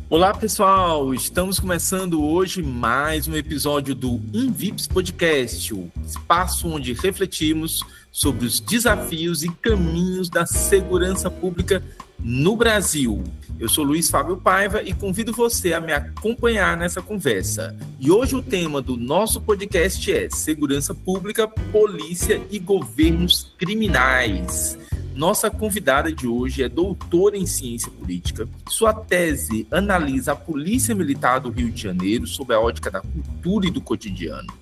Olá, pessoal! Estamos começando hoje mais um episódio do InVips Podcast, o espaço onde refletimos sobre os desafios e caminhos da segurança pública no Brasil. Eu sou Luiz Fábio Paiva e convido você a me acompanhar nessa conversa. E hoje o tema do nosso podcast é Segurança Pública, Polícia e Governos Criminais. Nossa convidada de hoje é doutora em Ciência Política. Sua tese analisa a Polícia Militar do Rio de Janeiro sob a ótica da cultura e do cotidiano.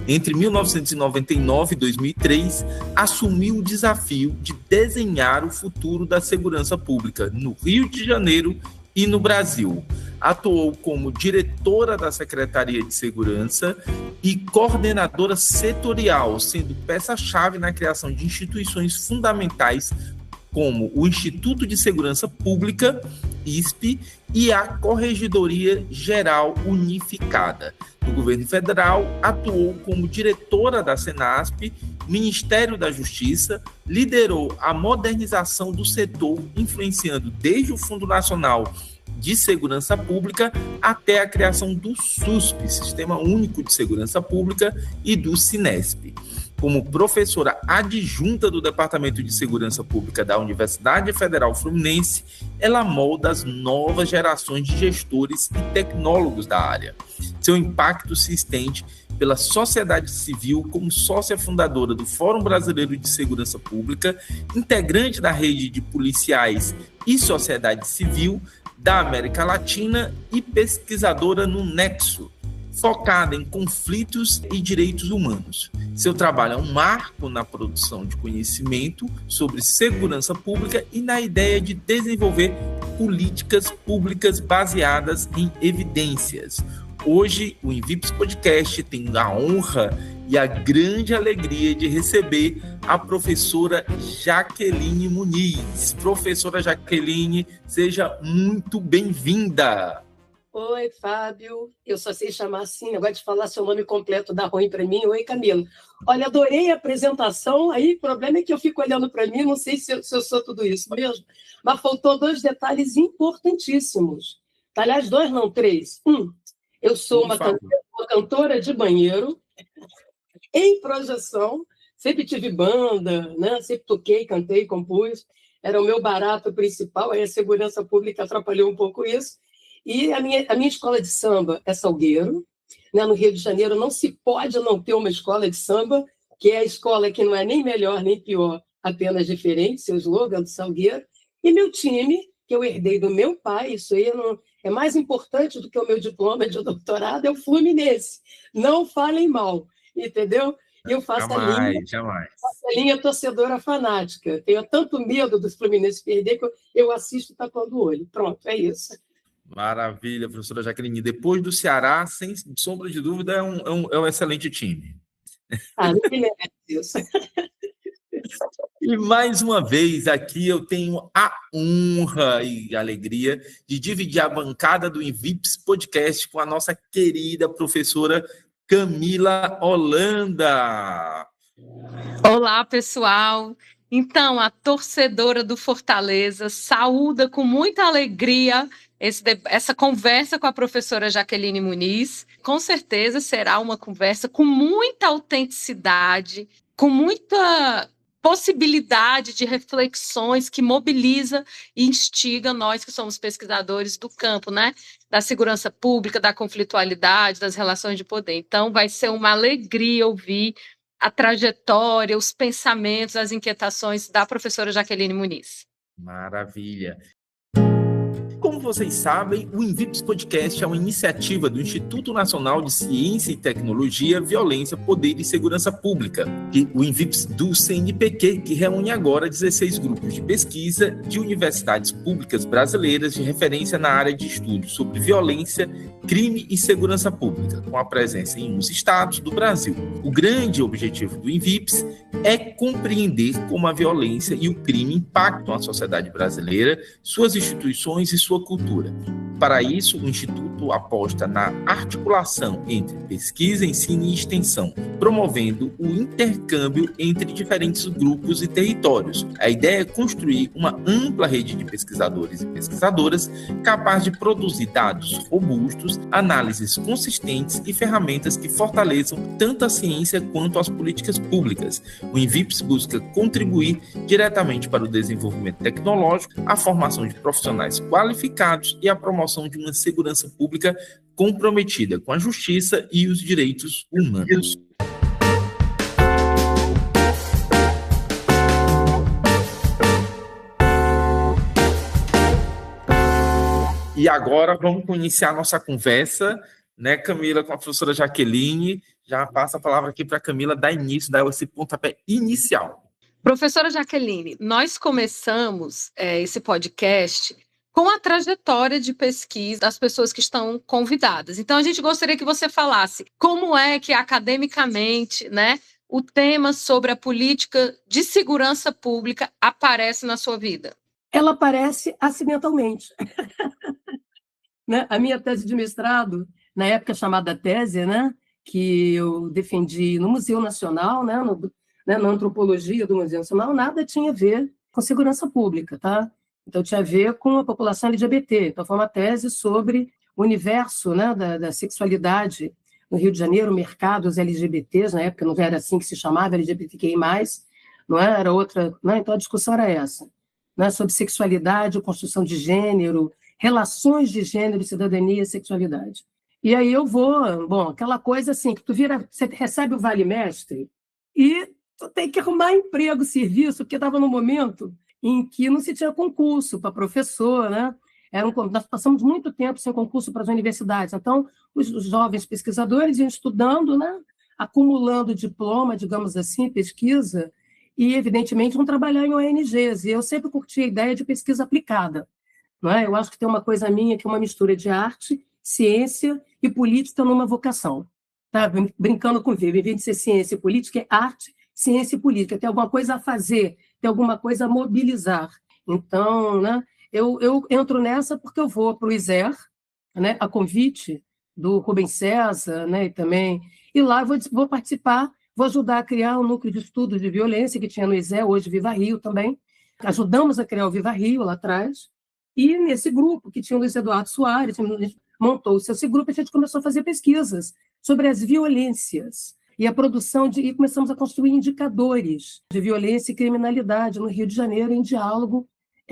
Entre 1999 e 2003, assumiu o desafio de desenhar o futuro da segurança pública no Rio de Janeiro e no Brasil. Atuou como diretora da Secretaria de Segurança e coordenadora setorial, sendo peça-chave na criação de instituições fundamentais como o Instituto de Segurança Pública, ISP, e a Corregedoria Geral Unificada. No governo federal, atuou como diretora da Senasp, Ministério da Justiça, liderou a modernização do setor, influenciando desde o Fundo Nacional de Segurança Pública até a criação do SUSP, Sistema Único de Segurança Pública, e do Cinesp. Como professora adjunta do Departamento de Segurança Pública da Universidade Federal Fluminense, ela molda as novas gerações de gestores e tecnólogos da área. Seu impacto se estende pela sociedade civil como sócia fundadora do Fórum Brasileiro de Segurança Pública, integrante da rede de policiais e sociedade civil da América Latina e pesquisadora no Nexo, focada em conflitos e direitos humanos. Seu trabalho é um marco na produção de conhecimento sobre segurança pública e na ideia de desenvolver políticas públicas baseadas em evidências. Hoje, o InVips Podcast tem a honra e a grande alegria de receber a professora Jaqueline Muniz. Professora Jaqueline, seja muito bem-vinda. Oi, Fábio. Eu só sei chamar assim, negócio de falar seu nome completo dá ruim para mim. Oi, Camila. Olha, adorei a apresentação. Aí o problema é que eu fico olhando para mim, não sei se eu sou tudo isso mesmo, mas faltou 2 detalhes importantíssimos. Aliás, 2 não, 3. Eu sou uma cantora de banheiro, em projeção, sempre tive banda, né? Sempre toquei, cantei, compus, era o meu barato principal, aí a segurança pública atrapalhou um pouco isso. E a minha escola de samba é Salgueiro, né? No Rio de Janeiro não se pode não ter uma escola de samba, que é a escola que não é nem melhor nem pior, apenas diferente, seu slogan do Salgueiro. E meu time, que eu herdei do meu pai, isso aí é mais importante do que o meu diploma de doutorado, é o Fluminense. Não falem mal, entendeu? E eu faço a linha torcedora fanática. Tenho tanto medo dos Fluminense perder que eu assisto tapando o olho. Pronto, é isso. Maravilha, professora Jaqueline. Depois do Ceará, sem sombra de dúvida, é um excelente time. Não me merece isso. E mais uma vez aqui eu tenho a honra e a alegria de dividir a bancada do InVips Podcast com a nossa querida professora Camila Holanda. Olá, pessoal. Então, a torcedora do Fortaleza saúda com muita alegria essa conversa com a professora Jaqueline Muniz. Com certeza será uma conversa com muita autenticidade, com muita possibilidade de reflexões que mobiliza e instiga nós que somos pesquisadores do campo, né? Da segurança pública, da conflitualidade, das relações de poder. Então, vai ser uma alegria ouvir a trajetória, os pensamentos, as inquietações da professora Jaqueline Muniz. Maravilha. Como vocês sabem, o InVips Podcast é uma iniciativa do Instituto Nacional de Ciência e Tecnologia, Violência, Poder e Segurança Pública, o InVips do CNPq, que reúne agora 16 grupos de pesquisa de universidades públicas brasileiras de referência na área de estudo sobre violência, crime e segurança pública, com a presença em uns estados do Brasil. O grande objetivo do InVips é compreender como a violência e o crime impactam a sociedade brasileira, suas instituições e sua cultura. Para isso, o Instituto aposta na articulação entre pesquisa, ensino e extensão, promovendo o intercâmbio entre diferentes grupos e territórios. A ideia é construir uma ampla rede de pesquisadores e pesquisadoras capaz de produzir dados robustos, análises consistentes e ferramentas que fortaleçam tanto a ciência quanto as políticas públicas. O INVIPS busca contribuir diretamente para o desenvolvimento tecnológico, a formação de profissionais qualificados e a promoção de uma segurança pública comprometida com a justiça e os direitos humanos. E agora vamos iniciar nossa conversa, né, Camila, com a professora Jaqueline. Já passo a palavra aqui para a Camila dar início, dar esse pontapé inicial. Professora Jaqueline, nós começamos esse podcast com a trajetória de pesquisa das pessoas que estão convidadas. Então, a gente gostaria que você falasse como é que, academicamente, né, o tema sobre a política de segurança pública aparece na sua vida. Ela aparece acidentalmente. Né? A minha tese de mestrado, na época chamada tese, né, que eu defendi no Museu Nacional, né, na antropologia do Museu Nacional, nada tinha a ver com segurança pública, tá? Então, tinha a ver com a população LGBT. Então, foi uma tese sobre o universo, né, da sexualidade no Rio de Janeiro, mercados LGBTs, na época não era assim que se chamava, LGBTQI+, não era outra... Né? Então, a discussão era essa, né, sobre sexualidade, construção de gênero, relações de gênero, cidadania e sexualidade. E aí eu vou... Bom, aquela coisa assim, que você recebe o Vale Mestre e tu tem que arrumar emprego, serviço, porque estava no momento em que não se tinha concurso para professor, né? Nós passamos muito tempo sem concurso para as universidades. Então, os jovens pesquisadores iam estudando, né? Acumulando diploma, digamos assim, pesquisa, e, evidentemente, vão trabalhar em ONGs. E eu sempre curti a ideia de pesquisa aplicada. Não é? Eu acho que tem uma coisa minha que é uma mistura de arte, ciência e política numa vocação. Tá? Brincando com o em vez de ser ciência e política, é arte, ciência e política. Tem alguma coisa a fazer, tem alguma coisa a mobilizar. Então, né, eu entro nessa porque eu vou para o ISER, né, a convite do Rubens César, né, e lá eu vou participar, vou ajudar a criar um núcleo de estudos de violência que tinha no ISER, hoje Viva Rio também. Ajudamos a criar o Viva Rio lá atrás. E nesse grupo, que tinha o Luiz Eduardo Soares, montou-se esse grupo, a gente começou a fazer pesquisas sobre as violências e a produção e começamos a construir indicadores de violência e criminalidade no Rio de Janeiro, em diálogo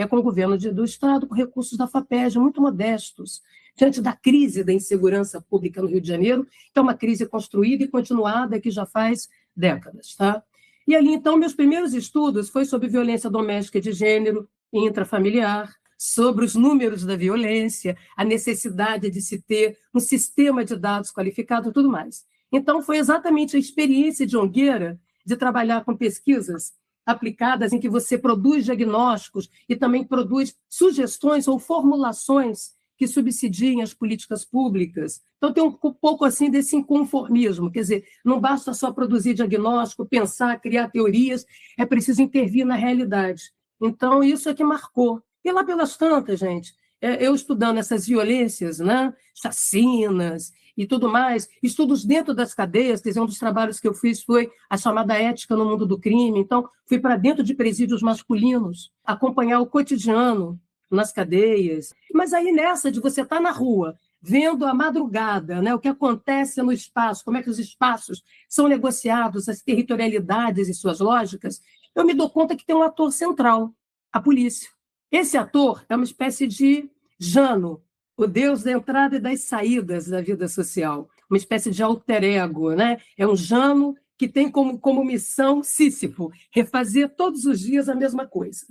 com o governo do Estado, com recursos da FAPESG, muito modestos, diante da crise da insegurança pública no Rio de Janeiro, que é uma crise construída e continuada que já faz décadas. Tá? E ali, então, meus primeiros estudos foi sobre violência doméstica de gênero e intrafamiliar, sobre os números da violência, a necessidade de se ter um sistema de dados qualificado e tudo mais. Então, foi exatamente a experiência de Ongueira de trabalhar com pesquisas aplicadas em que você produz diagnósticos e também produz sugestões ou formulações que subsidiem as políticas públicas. Então, tem um pouco assim desse inconformismo, quer dizer, não basta só produzir diagnóstico, pensar, criar teorias, é preciso intervir na realidade. Então, isso é que marcou. E lá pelas tantas, gente, eu estudando essas violências, né, chacinas e tudo mais, estudos dentro das cadeias, quer dizer, um dos trabalhos que eu fiz foi a chamada ética no mundo do crime, então fui para dentro de presídios masculinos, acompanhar o cotidiano nas cadeias, mas aí nessa de você estar na rua, vendo a madrugada, né, o que acontece no espaço, como é que os espaços são negociados, as territorialidades e suas lógicas, eu me dou conta que tem um ator central, a polícia. Esse ator é uma espécie de Jano, o deus da entrada e das saídas da vida social, uma espécie de alter ego, né? É um Jano que tem como missão Sísifo, refazer todos os dias a mesma coisa,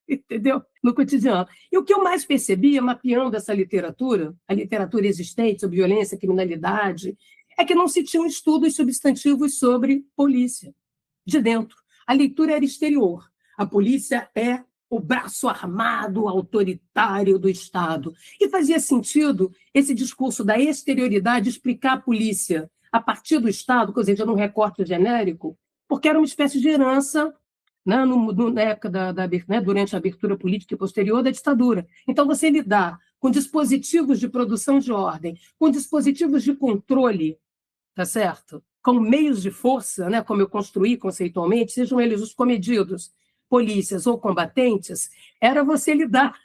entendeu? No cotidiano. E o que eu mais percebia, mapeando essa literatura, a literatura existente sobre violência, criminalidade, é que não se tinham estudos substantivos sobre polícia, de dentro. A leitura era exterior. A polícia é o braço armado autoritário do Estado. E fazia sentido esse discurso da exterioridade explicar a polícia a partir do Estado, quer dizer, num recorte genérico, porque era uma espécie de herança, né, na época durante a abertura política e posterior da ditadura. Então, você lidar com dispositivos de produção de ordem, com dispositivos de controle, tá certo? Com meios de força, né, como eu construí conceitualmente, sejam eles os comedidos, polícias ou combatentes, era você lidar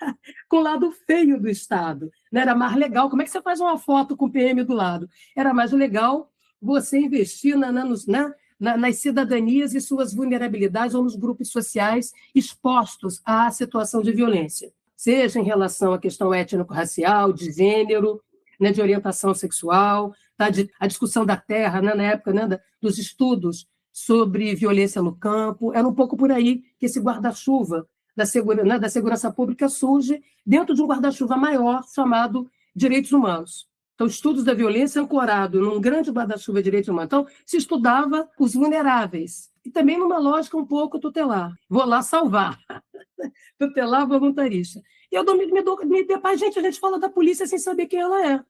com o lado feio do Estado. Né? Era mais legal. Como é que você faz uma foto com o PM do lado? Era mais legal você investir nas cidadanias e suas vulnerabilidades ou nos grupos sociais expostos à situação de violência, seja em relação à questão étnico-racial, de gênero, né, de orientação sexual, tá, a discussão da terra, né, na época, né, dos estudos sobre violência no campo. Era um pouco por aí que esse guarda-chuva da segurança pública surge dentro de um guarda-chuva maior chamado direitos humanos. Então, estudos da violência ancorado num grande guarda-chuva de direitos humanos. Então, se estudava os vulneráveis. E também numa lógica um pouco tutelar. Vou lá salvar. Tutelar voluntarista. E eu me deparo, gente, a gente fala da polícia sem saber quem ela é.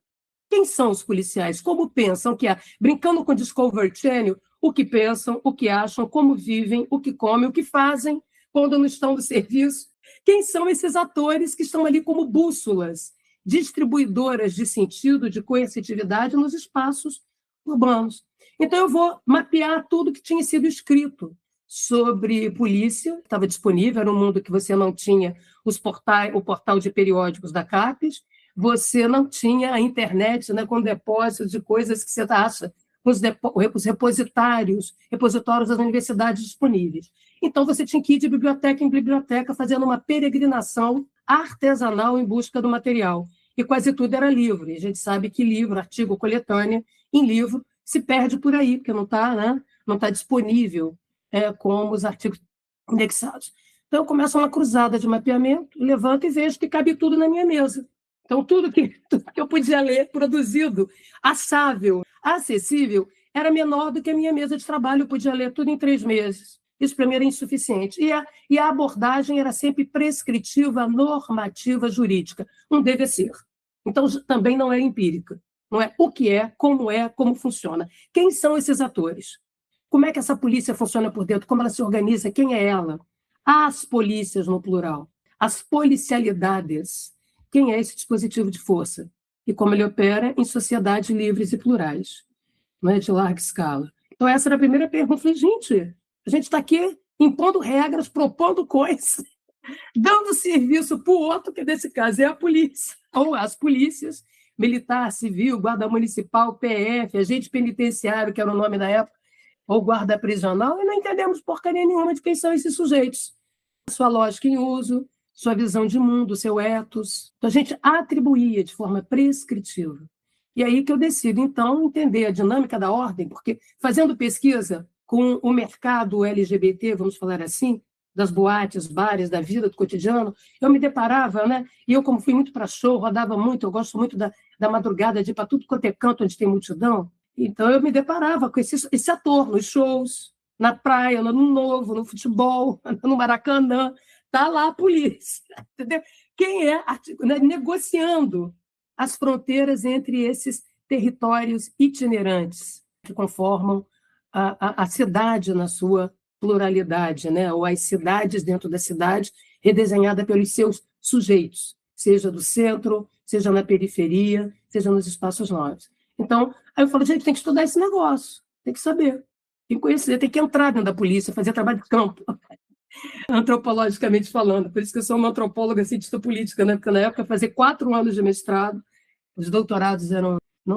Quem são os policiais? Como pensam? Que é, brincando com Discovery Channel, o que pensam, o que acham, como vivem, o que comem, o que fazem quando não estão no serviço. Quem são esses atores que estão ali como bússolas, distribuidoras de sentido, de coercitividade nos espaços urbanos? Então, eu vou mapear tudo que tinha sido escrito sobre polícia, que estava disponível, era um mundo que você não tinha o portal de periódicos da CAPES, você não tinha a internet, né, com depósitos de coisas que você acha, os repositórios das universidades disponíveis. Então, você tinha que ir de biblioteca em biblioteca, fazendo uma peregrinação artesanal em busca do material. E quase tudo era livro. E a gente sabe que livro, artigo, coletânea, em livro, se perde por aí, porque não está, né, não tá disponível como os artigos indexados. Então, eu começo uma cruzada de mapeamento, levanto e vejo que cabe tudo na minha mesa. Então, tudo que eu podia ler, produzido, assável, acessível, era menor do que a minha mesa de trabalho. Eu podia ler tudo em 3 meses. Isso, para mim, era insuficiente. E a abordagem era sempre prescritiva, normativa, jurídica. Um deve ser. Então, também não é empírica. Não é o que é, como funciona. Quem são esses atores? Como é que essa polícia funciona por dentro? Como ela se organiza? Quem é ela? As polícias, no plural. As policialidades. Quem é esse dispositivo de força? E como ele opera em sociedades livres e plurais, não é, de larga escala. Então, essa era a primeira pergunta. Eu falei, gente, a gente está aqui impondo regras, propondo coisas, dando serviço para o outro, que nesse caso é a polícia, ou as polícias, militar, civil, guarda municipal, PF, agente penitenciário, que era o nome da época, ou guarda prisional, e não entendemos porcaria nenhuma de quem são esses sujeitos. Sua lógica em uso, sua visão de mundo, seu ethos. Então, a gente atribuía de forma prescritiva. E aí que eu decido, então, entender a dinâmica da ordem, porque fazendo pesquisa com o mercado LGBT, vamos falar assim, das boates, bares, da vida, do cotidiano, eu me deparava, né? E eu, como fui muito para show, rodava muito, eu gosto muito da madrugada, de ir para tudo quanto é canto onde tem multidão, então eu me deparava com esse ator nos shows, na praia, no Ano Novo, no futebol, no Maracanã. Está lá a polícia, entendeu? Quem é negociando as fronteiras entre esses territórios itinerantes que conformam a cidade na sua pluralidade, né? Ou as cidades dentro da cidade, redesenhada pelos seus sujeitos, seja do centro, seja na periferia, seja nos espaços novos. Então, aí eu falo, gente, tem que estudar esse negócio, tem que saber, tem que conhecer, tem que entrar dentro da polícia, fazer trabalho de campo. Antropologicamente falando, por isso que eu sou uma antropóloga cientista política, né? Porque na época fazer 4 anos de mestrado, os doutorados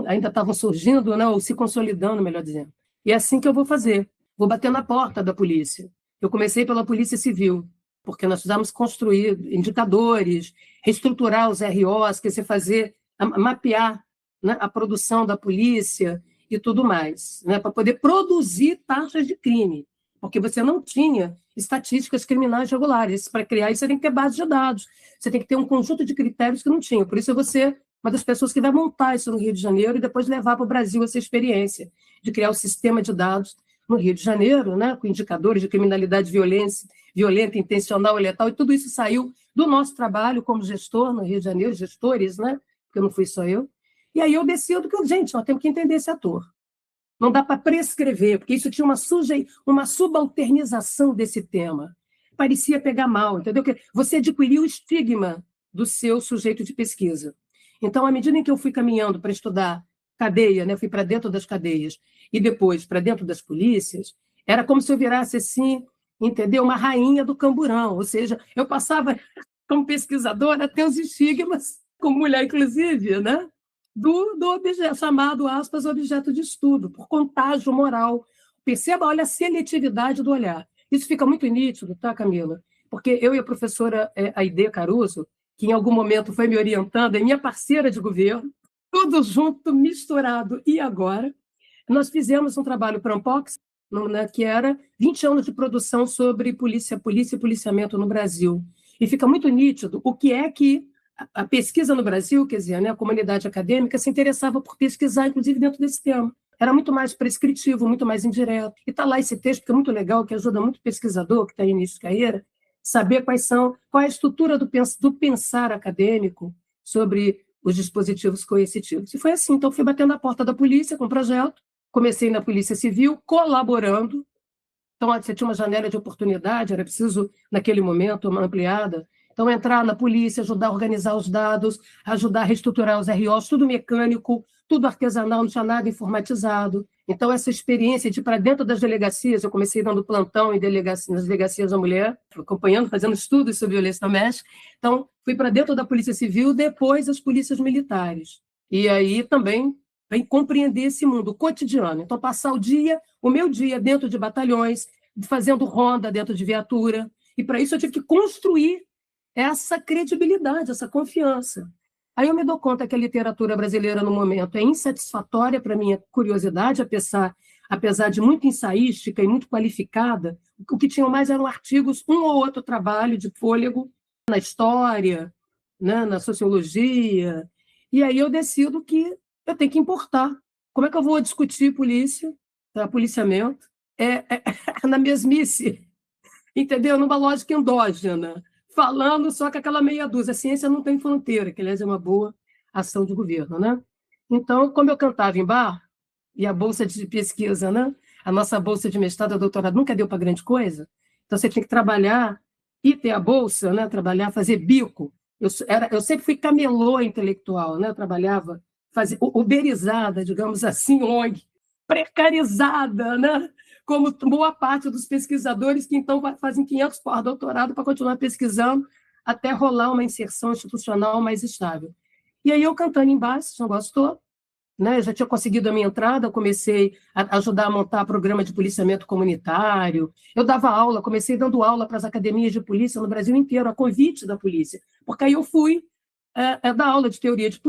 ainda estavam surgindo, né? Ou se consolidando, melhor dizendo. E é assim que eu vou fazer, vou bater na porta da polícia. Eu comecei pela Polícia Civil, porque nós precisamos construir indicadores, reestruturar os ROs, que você mapear, né, a produção da polícia e tudo mais, né? Para poder produzir taxas de crime, porque você não tinha estatísticas criminais regulares. Para criar isso, você tem que ter base de dados, você tem que ter um conjunto de critérios que não tinha. Por isso, eu vou ser uma das pessoas que vai montar isso no Rio de Janeiro e depois levar para o Brasil essa experiência de criar o sistema de dados no Rio de Janeiro, né, com indicadores de criminalidade violenta, intencional e letal, e tudo isso saiu do nosso trabalho como gestor no Rio de Janeiro, gestores, né, porque não fui só eu. E aí eu decido que, gente, nós temos que entender esse ator. Não dá para prescrever, porque isso tinha uma subalternização desse tema. Parecia pegar mal, entendeu? Que você adquiriu o estigma do seu sujeito de pesquisa. Então, à medida em que eu fui caminhando para estudar cadeia, né, fui para dentro das cadeias e depois para dentro das polícias, era como se eu virasse assim, entendeu? Uma rainha do camburão, ou seja, eu passava como pesquisadora até os estigmas, como mulher inclusive, né? do objeto, chamado, aspas, objeto de estudo, por contágio moral. Perceba, olha a seletividade do olhar. Isso fica muito nítido, tá, Camila? Porque eu e a professora Aide Caruso, que em algum momento foi me orientando, é minha parceira de governo, tudo junto, misturado. E agora, nós fizemos um trabalho para a Ampox, né, que era 20 anos de produção sobre polícia e policiamento no Brasil. E fica muito nítido o que é que a pesquisa no Brasil, quer dizer, né, a comunidade acadêmica se interessava por pesquisar, inclusive dentro desse tema. Era muito mais prescritivo, muito mais indireto. E está lá esse texto, que é muito legal, que ajuda muito o pesquisador, que está em início de carreira, saber qual é a estrutura do pensar acadêmico sobre os dispositivos coercitivos. E foi assim, então fui batendo a porta da polícia com o projeto, comecei na Polícia Civil, colaborando. Então, você tinha uma janela de oportunidade, era preciso, naquele momento, uma ampliada. Então, entrar na polícia, ajudar a organizar os dados, ajudar a reestruturar os ROs, tudo mecânico, tudo artesanal, não tinha nada informatizado. Então, essa experiência de ir para dentro das delegacias, eu comecei dando plantão nas delegacias da mulher, acompanhando, fazendo estudos sobre violência doméstica. Então, fui para dentro da Polícia Civil, depois as polícias militares. E aí também vem compreender esse mundo cotidiano. Então, passar o meu dia dentro de batalhões, fazendo ronda dentro de viatura. E, para isso, eu tive que construir essa credibilidade, essa confiança. Aí eu me dou conta que a literatura brasileira, no momento, é insatisfatória para a minha curiosidade, apesar de muito ensaística e muito qualificada. O que tinham mais eram artigos, um ou outro trabalho de fôlego na história, né, na sociologia. E aí eu decido que eu tenho que importar. Como é que eu vou discutir policiamento? Na mesmice, entendeu? Numa lógica endógena, falando só com aquela meia dúzia. A ciência não tem fronteira, que, aliás, é uma boa ação de governo, né? Então, como eu cantava em bar, e a bolsa de pesquisa, né? A nossa bolsa de mestrado e doutorado nunca deu para grande coisa, então você tinha que trabalhar e ter a bolsa, né? Trabalhar, fazer bico. Eu sempre fui camelô intelectual, né? Eu trabalhava, uberizada, digamos assim, ONG, precarizada, né? Como boa parte dos pesquisadores que, então, fazem 500 pós-doutorado para continuar pesquisando até rolar uma inserção institucional mais estável. E aí eu cantando em bar, se não gostou, né? Eu já tinha conseguido a minha entrada, eu comecei a ajudar a montar programa de policiamento comunitário, eu dava aula, comecei dando aula para as academias de polícia no Brasil inteiro, a convite da polícia, porque aí eu fui dar aula de teoria de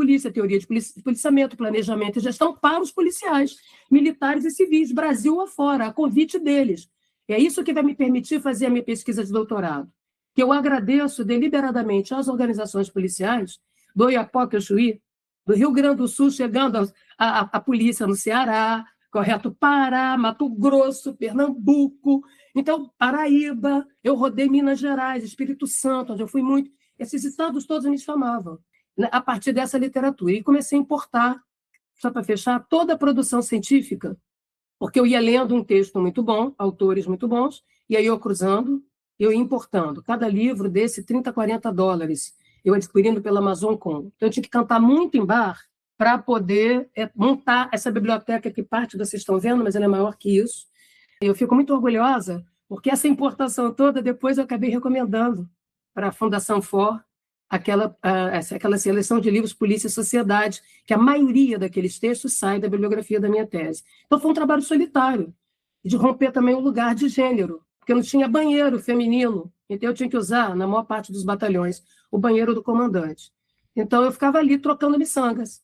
policiamento, planejamento e gestão para os policiais, militares e civis, Brasil afora, a convite deles. É isso que vai me permitir fazer a minha pesquisa de doutorado, que eu agradeço deliberadamente às organizações policiais do Oiapoque e Chuí, do Rio Grande do Sul, chegando a polícia no Ceará, correto? Pará, Mato Grosso, Pernambuco, então, Paraíba, eu rodei Minas Gerais, Espírito Santo, onde eu fui muito. Esses estados todos me chamavam, né, a partir dessa literatura. E comecei a importar, só para fechar, toda a produção científica, porque eu ia lendo um texto muito bom, autores muito bons, e aí eu cruzando, eu ia importando. Cada livro desse, $30, $40, eu adquirindo pela Amazon.com. Então, eu tinha que cantar muito em bar para poder montar essa biblioteca que parte vocês estão vendo, mas ela é maior que isso. Eu fico muito orgulhosa, porque essa importação toda, depois eu acabei recomendando para a Fundação FOR, aquela seleção de livros Polícia e Sociedade, que a maioria daqueles textos sai da bibliografia da minha tese. Então, foi um trabalho solitário, de romper também o lugar de gênero, porque não tinha banheiro feminino, então eu tinha que usar, na maior parte dos batalhões, o banheiro do comandante. Então, eu ficava ali trocando miçangas,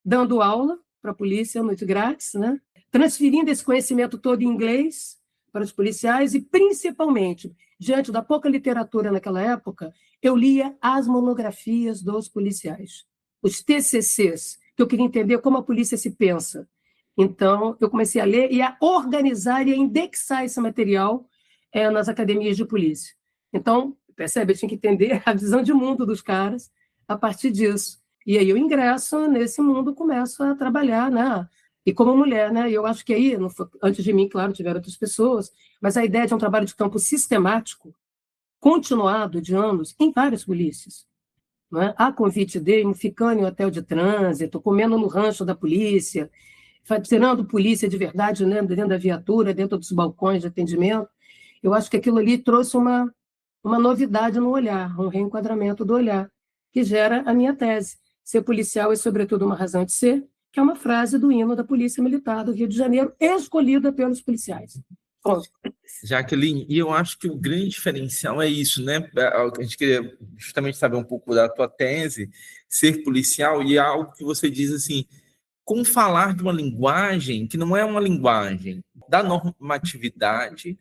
dando aula para a polícia, muito grátis, né? Transferindo esse conhecimento todo em inglês para os policiais e, principalmente, diante da pouca literatura naquela época, eu lia as monografias dos policiais, os TCCs, que eu queria entender como a polícia se pensa. Então, eu comecei a ler e a organizar e a indexar esse material nas academias de polícia. Então, percebe, eu tinha que entender a visão de mundo dos caras a partir disso. E aí eu ingresso nesse mundo, começo a trabalhar, né? E como mulher, né? Eu acho que aí, antes de mim, claro, tiveram outras pessoas, mas a ideia de um trabalho de campo sistemático, continuado de anos, em várias polícias. não é? A convite dele, ficando em hotel de trânsito, comendo no rancho da polícia, tirando polícia de verdade, né, dentro da viatura, dentro dos balcões de atendimento. Eu acho que aquilo ali trouxe uma novidade no olhar, um reenquadramento do olhar, que gera a minha tese. Ser policial é, sobretudo, uma razão de ser, que é uma frase do hino da Polícia Militar do Rio de Janeiro, escolhida pelos policiais. Pronto. Jaqueline, e eu acho que o grande diferencial é isso, né? A gente queria justamente saber um pouco da tua tese, ser policial, e é algo que você diz assim, como falar de uma linguagem que não é uma linguagem da normatividade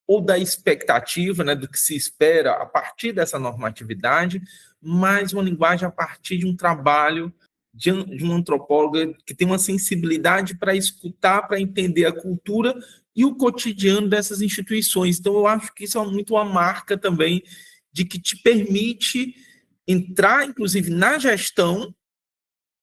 ou da expectativa, né, do que se espera a partir dessa normatividade, mas uma linguagem a partir de um trabalho de uma antropóloga que tem uma sensibilidade para escutar, para entender a cultura e o cotidiano dessas instituições. Então, eu acho que isso é muito uma marca também de que te permite entrar, inclusive, na gestão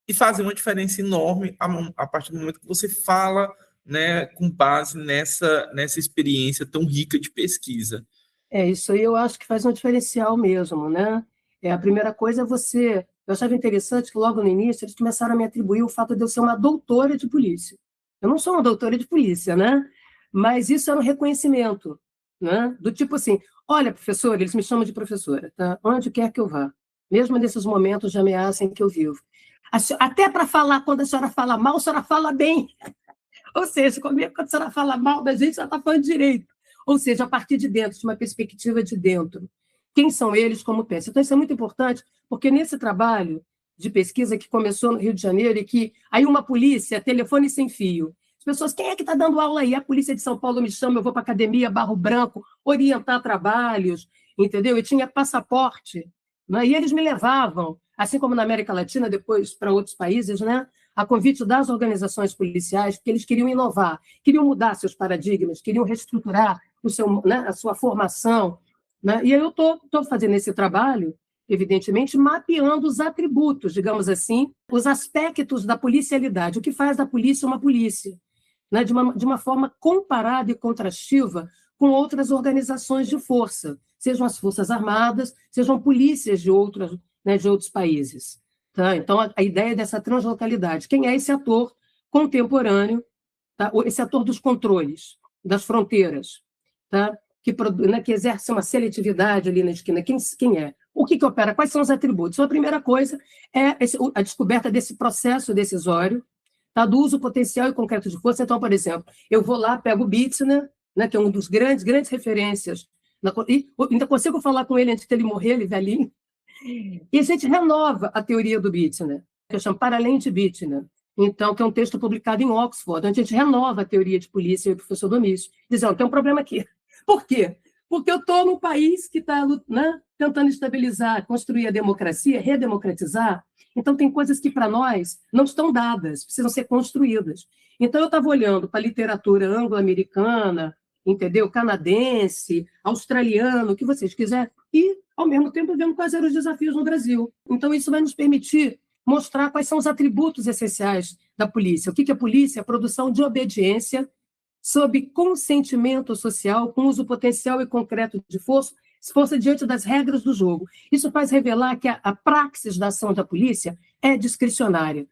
e fazer uma diferença enorme a partir do momento que você fala, né, com base nessa experiência tão rica de pesquisa. Isso aí eu acho que faz um diferencial mesmo, né? A primeira coisa é você... Eu achava interessante que logo no início eles começaram a me atribuir o fato de eu ser uma doutora de polícia. Eu não sou uma doutora de polícia, né? Mas isso era um reconhecimento, né? Do tipo assim, olha, professora, eles me chamam de professora, tá? Onde quer que eu vá, mesmo nesses momentos de ameaça em que eu vivo. Até para falar, quando a senhora fala mal, a senhora fala bem. Ou seja, quando a senhora fala mal da gente, ela está falando direito. Ou seja, a partir de dentro, de uma perspectiva de dentro. Quem são eles, como pensam? Então, isso é muito importante, porque nesse trabalho de pesquisa que começou no Rio de Janeiro e que aí uma polícia, telefone sem fio, as pessoas, quem é que está dando aula aí? A polícia de São Paulo me chama, eu vou para a academia Barro Branco, orientar trabalhos, entendeu? Eu tinha passaporte, né? E eles me levavam, assim como na América Latina, depois para outros países, né? A convite das organizações policiais, porque eles queriam inovar, queriam mudar seus paradigmas, queriam reestruturar né, a sua formação. Né? E aí eu estou fazendo esse trabalho, evidentemente, mapeando os atributos, digamos assim, os aspectos da policialidade, o que faz da polícia uma polícia, né? De uma forma comparada e contrastiva com outras organizações de força, sejam as Forças Armadas, sejam polícias de outros países. Tá? Então, a ideia dessa translocalidade. Quem é esse ator contemporâneo, tá? Esse ator dos controles, das fronteiras, tá? Que exerce uma seletividade ali na esquina? Quem é? O que opera? Quais são os atributos? Então, a primeira coisa é a descoberta desse processo decisório, tá? Do uso potencial e concreto de força. Então, por exemplo, eu vou lá, pego o Bittner, né, que é um dos grandes referências, e ainda consigo falar com ele antes de ele morrer, ele velhinho. E a gente renova a teoria do Bittner, que eu chamo Para Além de Bittner, então, que é um texto publicado em Oxford, onde a gente renova a teoria de polícia e o professor Domício, dizendo, tem um problema aqui. Por quê? Porque eu estou num país que está, né, tentando estabilizar, construir a democracia, redemocratizar, então tem coisas que para nós não estão dadas, precisam ser construídas. Então eu estava olhando para a literatura anglo-americana, entendeu? Canadense, australiano, o que vocês quiserem, e, ao mesmo tempo, vendo quais eram os desafios no Brasil. Então, isso vai nos permitir mostrar quais são os atributos essenciais da polícia. O que é a polícia? A produção de obediência sob consentimento social, com uso potencial e concreto de força diante das regras do jogo. Isso faz revelar que a praxis da ação da polícia é discricionária.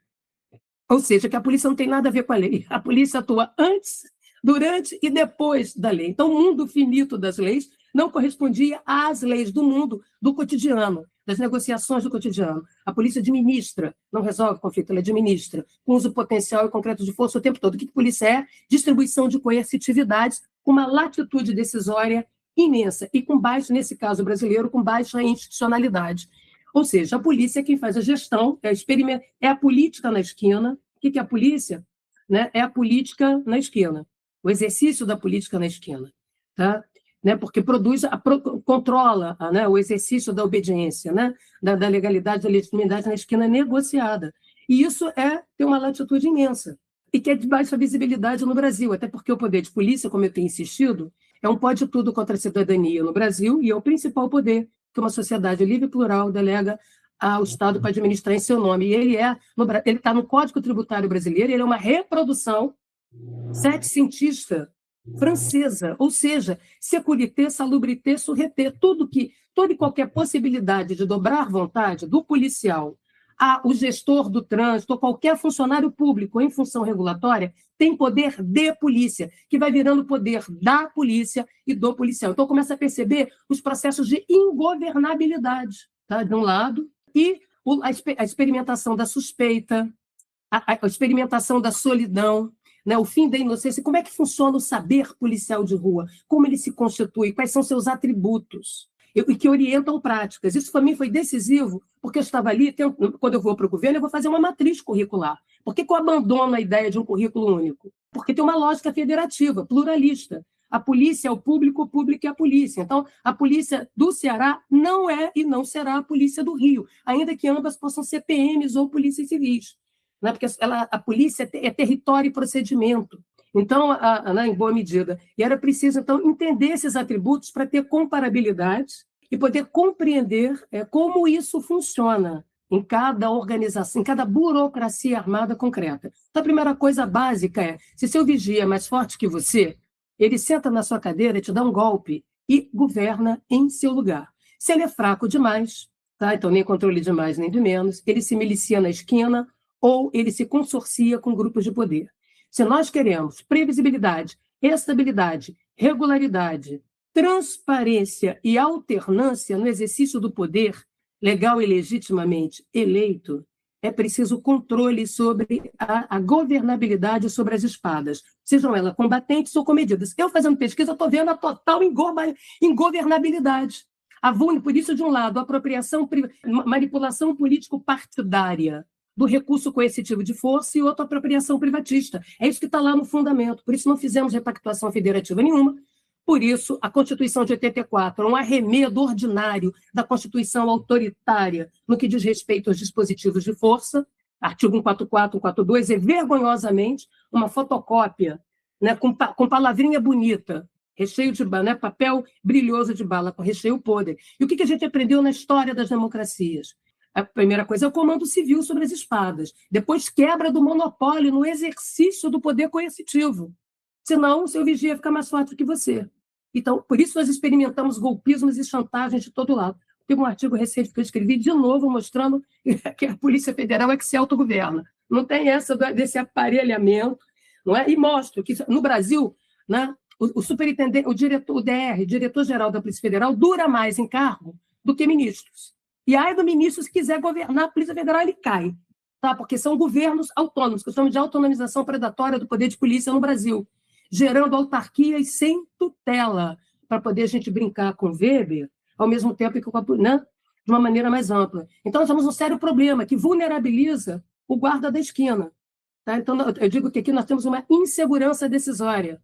Ou seja, que a polícia não tem nada a ver com a lei. A polícia atua antes, durante e depois da lei. Então, o mundo finito das leis não correspondia às leis do mundo do cotidiano, das negociações do cotidiano. A polícia administra, não resolve conflito, ela administra, com uso potencial e concreto de força o tempo todo. O que a polícia é? Distribuição de coercitividades com uma latitude decisória imensa e com baixo, nesse caso brasileiro, com baixa institucionalidade. Ou seja, a polícia é quem faz a gestão, é a política na esquina. O que é a polícia? Né? É a política na esquina, o exercício da política na esquina, tá? Né? Porque controla, né, o exercício da obediência, né? da legalidade, da legitimidade na esquina negociada. E isso tem uma latitude imensa, e que é de baixa visibilidade no Brasil, até porque o poder de polícia, como eu tenho insistido, é um pode-tudo contra a cidadania no Brasil, e é o principal poder que uma sociedade livre e plural delega ao Estado para administrar em seu nome. E ele está no Código Tributário Brasileiro, ele é uma reprodução setecentista francesa, ou seja, sécurité, salubrité, sûreté, toda e qualquer possibilidade de dobrar vontade do policial o gestor do trânsito, ou qualquer funcionário público em função regulatória, tem poder de polícia, que vai virando poder da polícia e do policial. Então, começa a perceber os processos de ingovernabilidade, tá? De um lado, e a experimentação da suspeita, a experimentação da solidão, né? O fim da inocência. Como é que funciona o saber policial de rua? Como ele se constitui? Quais são seus atributos? E que orientam práticas. Isso, para mim, foi decisivo, porque eu estava ali, quando eu vou para o governo, eu vou fazer uma matriz curricular. Por que eu abandono a ideia de um currículo único? Porque tem uma lógica federativa, pluralista. A polícia é o público é a polícia. Então, a polícia do Ceará não é e não será a polícia do Rio, ainda que ambas possam ser PMs ou polícias civis. Né? Porque a polícia é território e procedimento. Então, em boa medida. E era preciso, então, entender esses atributos para ter comparabilidade e poder compreender como isso funciona em cada organização, em cada burocracia armada concreta. Então, a primeira coisa básica é, se seu vigia é mais forte que você, ele senta na sua cadeira, te dá um golpe e governa em seu lugar. Se ele é fraco demais, tá? Então nem controle de mais nem de menos, ele se milicia na esquina ou ele se consorcia com grupos de poder. Se nós queremos previsibilidade, estabilidade, regularidade, transparência e alternância no exercício do poder legal e legitimamente eleito, é preciso controle sobre a governabilidade sobre as espadas, sejam elas combatentes ou comedidas. Eu, fazendo pesquisa, estou vendo a total ingovernabilidade. Por isso, de um lado, a manipulação político-partidária do recurso coercitivo de força e outra apropriação privatista. É isso que está lá no fundamento. Por isso não fizemos repactuação federativa nenhuma. Por isso, a Constituição de 84 é um arremedo ordinário da Constituição autoritária no que diz respeito aos dispositivos de força. Artigo 144, 142 é vergonhosamente uma fotocópia, né, com palavrinha bonita, recheio de bala, né, papel brilhoso de bala, com recheio podre. E o que a gente aprendeu na história das democracias? A primeira coisa é o comando civil sobre as espadas. Depois, quebra do monopólio no exercício do poder coercitivo. Senão, o seu vigia fica mais forte que você. Então, por isso nós experimentamos golpismos e chantagens de todo lado. Teve um artigo recente que eu escrevi, de novo, mostrando que a Polícia Federal é que se autogoverna. Não tem essa desse aparelhamento. Não é? E mostro que, no Brasil, né, o superintendente, o DR, diretor-geral da Polícia Federal, dura mais em cargo do que ministros. E aí do ministro, se quiser governar a Polícia Federal, ele cai. Tá? Porque são governos autônomos, que eu chamo de autonomização predatória do poder de polícia no Brasil, gerando autarquias sem tutela, para poder a gente brincar com Weber, ao mesmo tempo que, né, de uma maneira mais ampla. Então, nós temos um sério problema que vulnerabiliza o guarda da esquina. Tá? Então, eu digo que aqui nós temos uma insegurança decisória.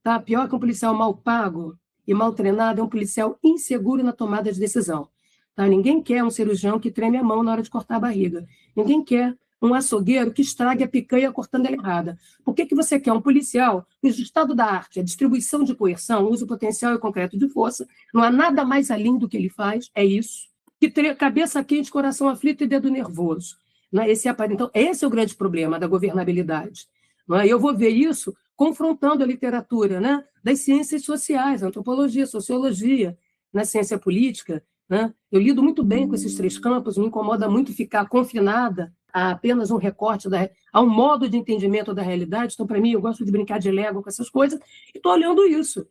Tá? Pior que um policial mal pago e mal treinado é um policial inseguro na tomada de decisão. Tá? Ninguém quer um cirurgião que treme a mão na hora de cortar a barriga. Ninguém quer um açougueiro que estrague a picanha cortando ela errada. Por que você quer um policial cujo estado da arte, a distribuição de coerção, o uso potencial e concreto de força, não há nada mais além do que ele faz, é isso, que ter cabeça quente, coração aflito e dedo nervoso. Então, esse é o grande problema da governabilidade. E eu vou ver isso confrontando a literatura, né, das ciências sociais, antropologia, sociologia, na ciência política. Né? Eu lido muito bem com esses três campos, me incomoda muito ficar confinada a apenas um recorte, a um modo de entendimento da realidade. Então, para mim, eu gosto de brincar de Lego com essas coisas, e estou olhando isso.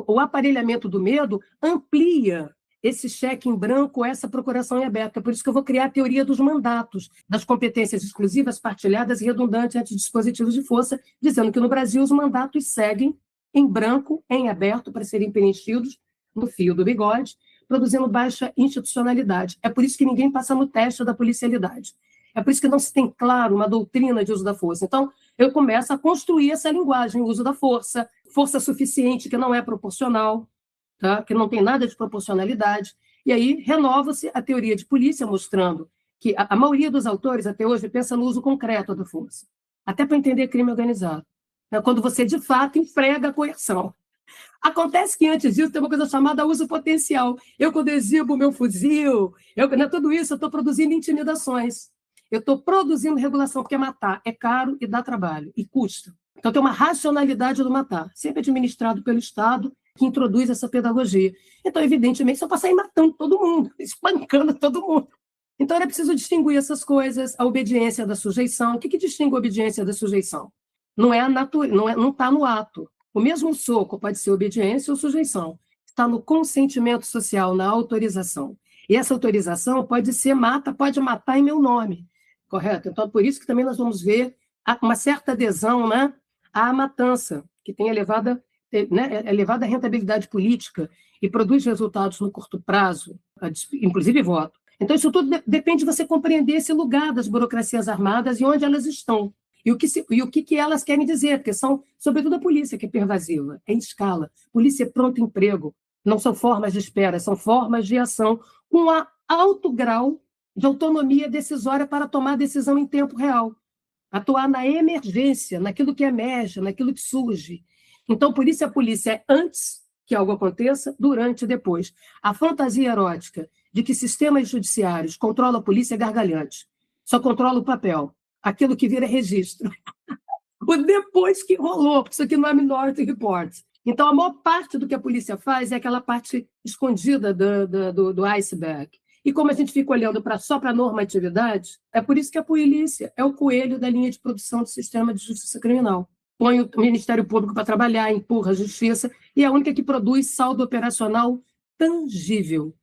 O aparelhamento do medo amplia esse cheque em branco, essa procuração em aberto. É por isso que eu vou criar a teoria dos mandatos, das competências exclusivas, partilhadas e redundantes entre dispositivos de força, dizendo que no Brasil os mandatos seguem em branco, em aberto, para serem preenchidos no fio do bigode, produzindo baixa institucionalidade. É por isso que ninguém passa no teste da policialidade. É por isso que não se tem, claro, uma doutrina de uso da força. Então, eu começo a construir essa linguagem, o uso da força, força suficiente que não é proporcional, tá? Que não tem nada de proporcionalidade. E aí renova-se a teoria de polícia, mostrando que a maioria dos autores, até hoje, pensa no uso concreto da força, até para entender crime organizado. É quando você, de fato, emprega a coerção. Acontece que antes disso tem uma coisa chamada uso potencial. Eu, quando exibo o meu fuzil, tudo isso, eu estou produzindo intimidações. Eu estou produzindo regulação, porque matar é caro e dá trabalho, e custa. Então, tem uma racionalidade do matar, sempre administrado pelo Estado, que introduz essa pedagogia. Então, evidentemente, só para sair matando todo mundo, espancando todo mundo. Então, era preciso distinguir essas coisas, a obediência da sujeição. O que distingue a obediência da sujeição? Não está no ato. O mesmo soco pode ser obediência ou sujeição. Está no consentimento social, na autorização. E essa autorização pode matar em meu nome, correto? Então, por isso que também nós vamos ver uma certa adesão, né, à matança, que tem elevada rentabilidade política e produz resultados no curto prazo, inclusive voto. Então, isso tudo depende de você compreender esse lugar das burocracias armadas e onde elas estão. E o que elas querem dizer, porque são, sobretudo, a polícia que é pervasiva, é em escala. Polícia é pronto emprego, não são formas de espera, são formas de ação com alto grau de autonomia decisória para tomar decisão em tempo real. Atuar na emergência, naquilo que emerge, naquilo que surge. Então, por isso a polícia é antes que algo aconteça, durante e depois. A fantasia erótica de que sistemas judiciários controlam a polícia é gargalhante. Só controla o papel. Aquilo que vira registro. O depois que rolou, isso aqui não é Minority Report. Então, a maior parte do que a polícia faz é aquela parte escondida do iceberg. E como a gente fica olhando só para a normatividade, é por isso que a polícia é o coelho da linha de produção do sistema de justiça criminal. Põe o Ministério Público para trabalhar, empurra a justiça, e é a única que produz saldo operacional tangível,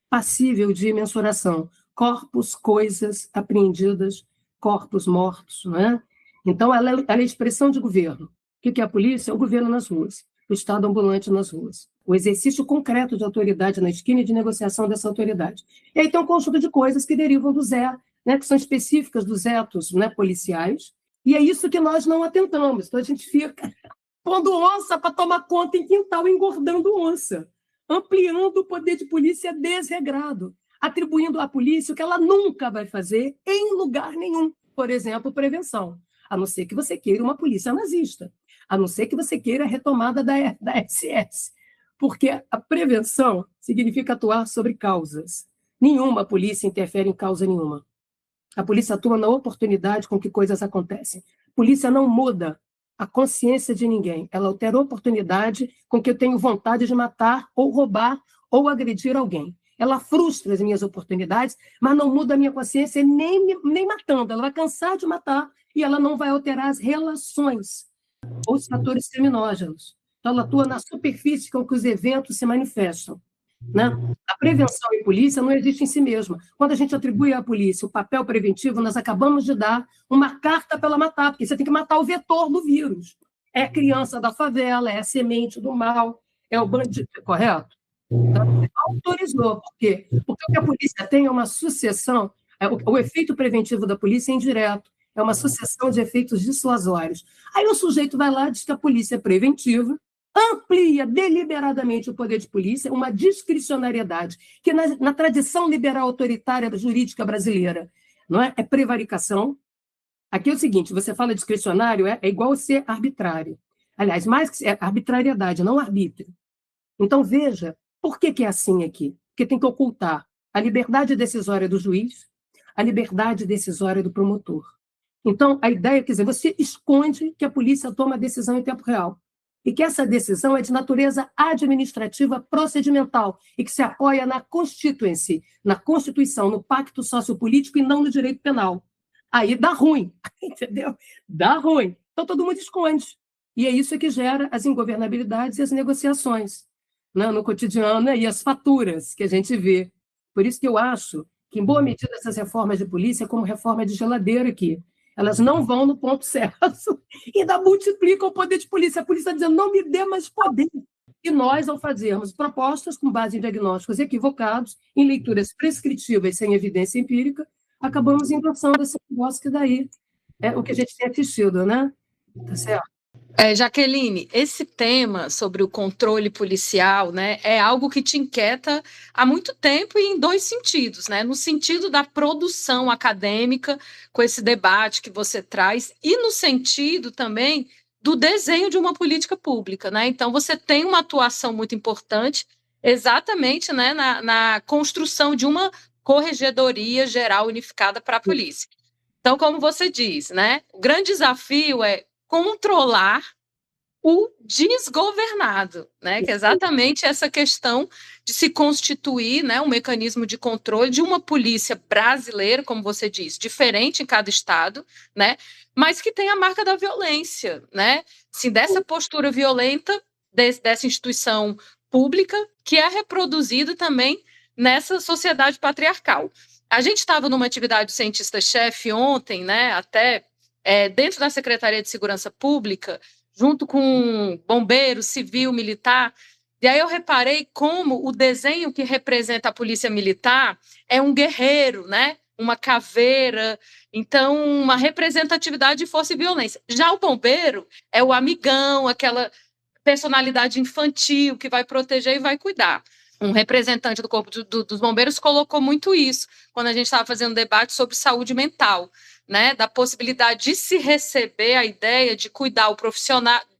passível de mensuração. Corpos, coisas apreendidas, corpos mortos, não é? Então, ela é a expressão de governo. O que é a polícia? É o governo nas ruas, o Estado ambulante nas ruas. O exercício concreto de autoridade na esquina e de negociação dessa autoridade. E aí tem um conjunto de coisas que derivam do Zé, né, que são específicas dos etos, né, policiais, e é isso que nós não atentamos. Então, a gente fica pondo onça para tomar conta em quintal, engordando onça, ampliando o poder de polícia desregrado, atribuindo à polícia o que ela nunca vai fazer em lugar nenhum. Por exemplo, prevenção. A não ser que você queira uma polícia nazista, a não ser que você queira a retomada da SS, porque a prevenção significa atuar sobre causas. Nenhuma polícia interfere em causa nenhuma. A polícia atua na oportunidade com que coisas acontecem. A polícia não muda a consciência de ninguém, ela altera a oportunidade com que eu tenho vontade de matar ou roubar ou agredir alguém. Ela frustra as minhas oportunidades, mas não muda a minha consciência nem matando. Ela vai cansar de matar e ela não vai alterar as relações ou os fatores criminógenos. Então, ela atua na superfície com que os eventos se manifestam. Né? A prevenção e polícia não existe em si mesma. Quando a gente atribui à polícia o papel preventivo, nós acabamos de dar uma carta para ela matar, porque você tem que matar o vetor do vírus. É a criança da favela, é a semente do mal, é o bandido, correto? Então, autorizou. Por quê? Porque o que a polícia tem é uma sucessão, o efeito preventivo da polícia é indireto, é uma sucessão de efeitos dissuasórios. Aí o sujeito vai lá e diz que a polícia é preventiva, amplia deliberadamente o poder de polícia, uma discricionariedade, que na tradição liberal autoritária jurídica brasileira não é prevaricação. Aqui é o seguinte, você fala discricionário, é igual a ser arbitrário. Aliás, mais que é arbitrariedade, não arbítrio. Então, veja, por que é assim aqui? Porque tem que ocultar a liberdade decisória do juiz, a liberdade decisória do promotor. Então, a ideia, quer dizer, você esconde que a polícia toma a decisão em tempo real e que essa decisão é de natureza administrativa procedimental e que se apoia na Constituição, no pacto sociopolítico e não no direito penal. Aí dá ruim, entendeu? Dá ruim. Então, todo mundo esconde. E é isso que gera as ingovernabilidades e as negociações, né, no cotidiano, e as faturas que a gente vê. Por isso que eu acho que, em boa medida, essas reformas de polícia, como reforma de geladeira aqui, elas não vão no ponto certo e ainda multiplicam o poder de polícia. A polícia está dizendo, não me dê mais poder. E nós, ao fazermos propostas com base em diagnósticos equivocados, em leituras prescritivas sem evidência empírica, acabamos endossando esse negócio que daí é o que a gente tem assistido, né? Tá certo? Jaqueline, esse tema sobre o controle policial, né, é algo que te inquieta há muito tempo e em dois sentidos, né? No sentido da produção acadêmica, com esse debate que você traz, e no sentido também do desenho de uma política pública, né? Então, você tem uma atuação muito importante exatamente, né, na construção de uma corregedoria geral unificada para a polícia. Então, como você diz, né, o grande desafio é controlar o desgovernado, né? Que é exatamente essa questão de se constituir, né, um mecanismo de controle de uma polícia brasileira, como você diz, diferente em cada estado, né? Mas que tem a marca da violência, né? Assim, dessa postura violenta dessa instituição pública que é reproduzida também nessa sociedade patriarcal. A gente estava numa atividade do cientista-chefe ontem, né? Até dentro da Secretaria de Segurança Pública, junto com bombeiro, civil, militar. E aí eu reparei como o desenho que representa a polícia militar é um guerreiro, né? Uma caveira, então uma representatividade de força e violência. Já o bombeiro é o amigão, aquela personalidade infantil que vai proteger e vai cuidar. Um representante do Corpo dos Bombeiros colocou muito isso quando a gente estava fazendo um debate sobre saúde mental, né, da possibilidade de se receber a ideia de cuidar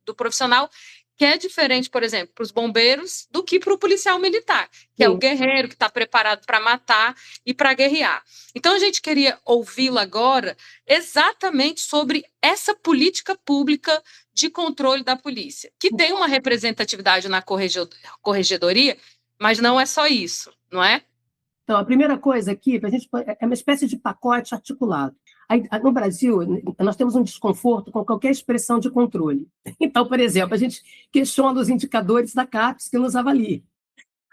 do profissional, que é diferente, por exemplo, para os bombeiros do que para o policial militar, que é o guerreiro que está preparado para matar e para guerrear. Então, a gente queria ouvi-lo agora exatamente sobre essa política pública de controle da polícia, que tem uma representatividade na corregedoria, mas não é só isso, não é? Então, a primeira coisa aqui, a gente, é uma espécie de pacote articulado. No Brasil, nós temos um desconforto com qualquer expressão de controle. Então, por exemplo, a gente questiona os indicadores da CAPES que nos avalia.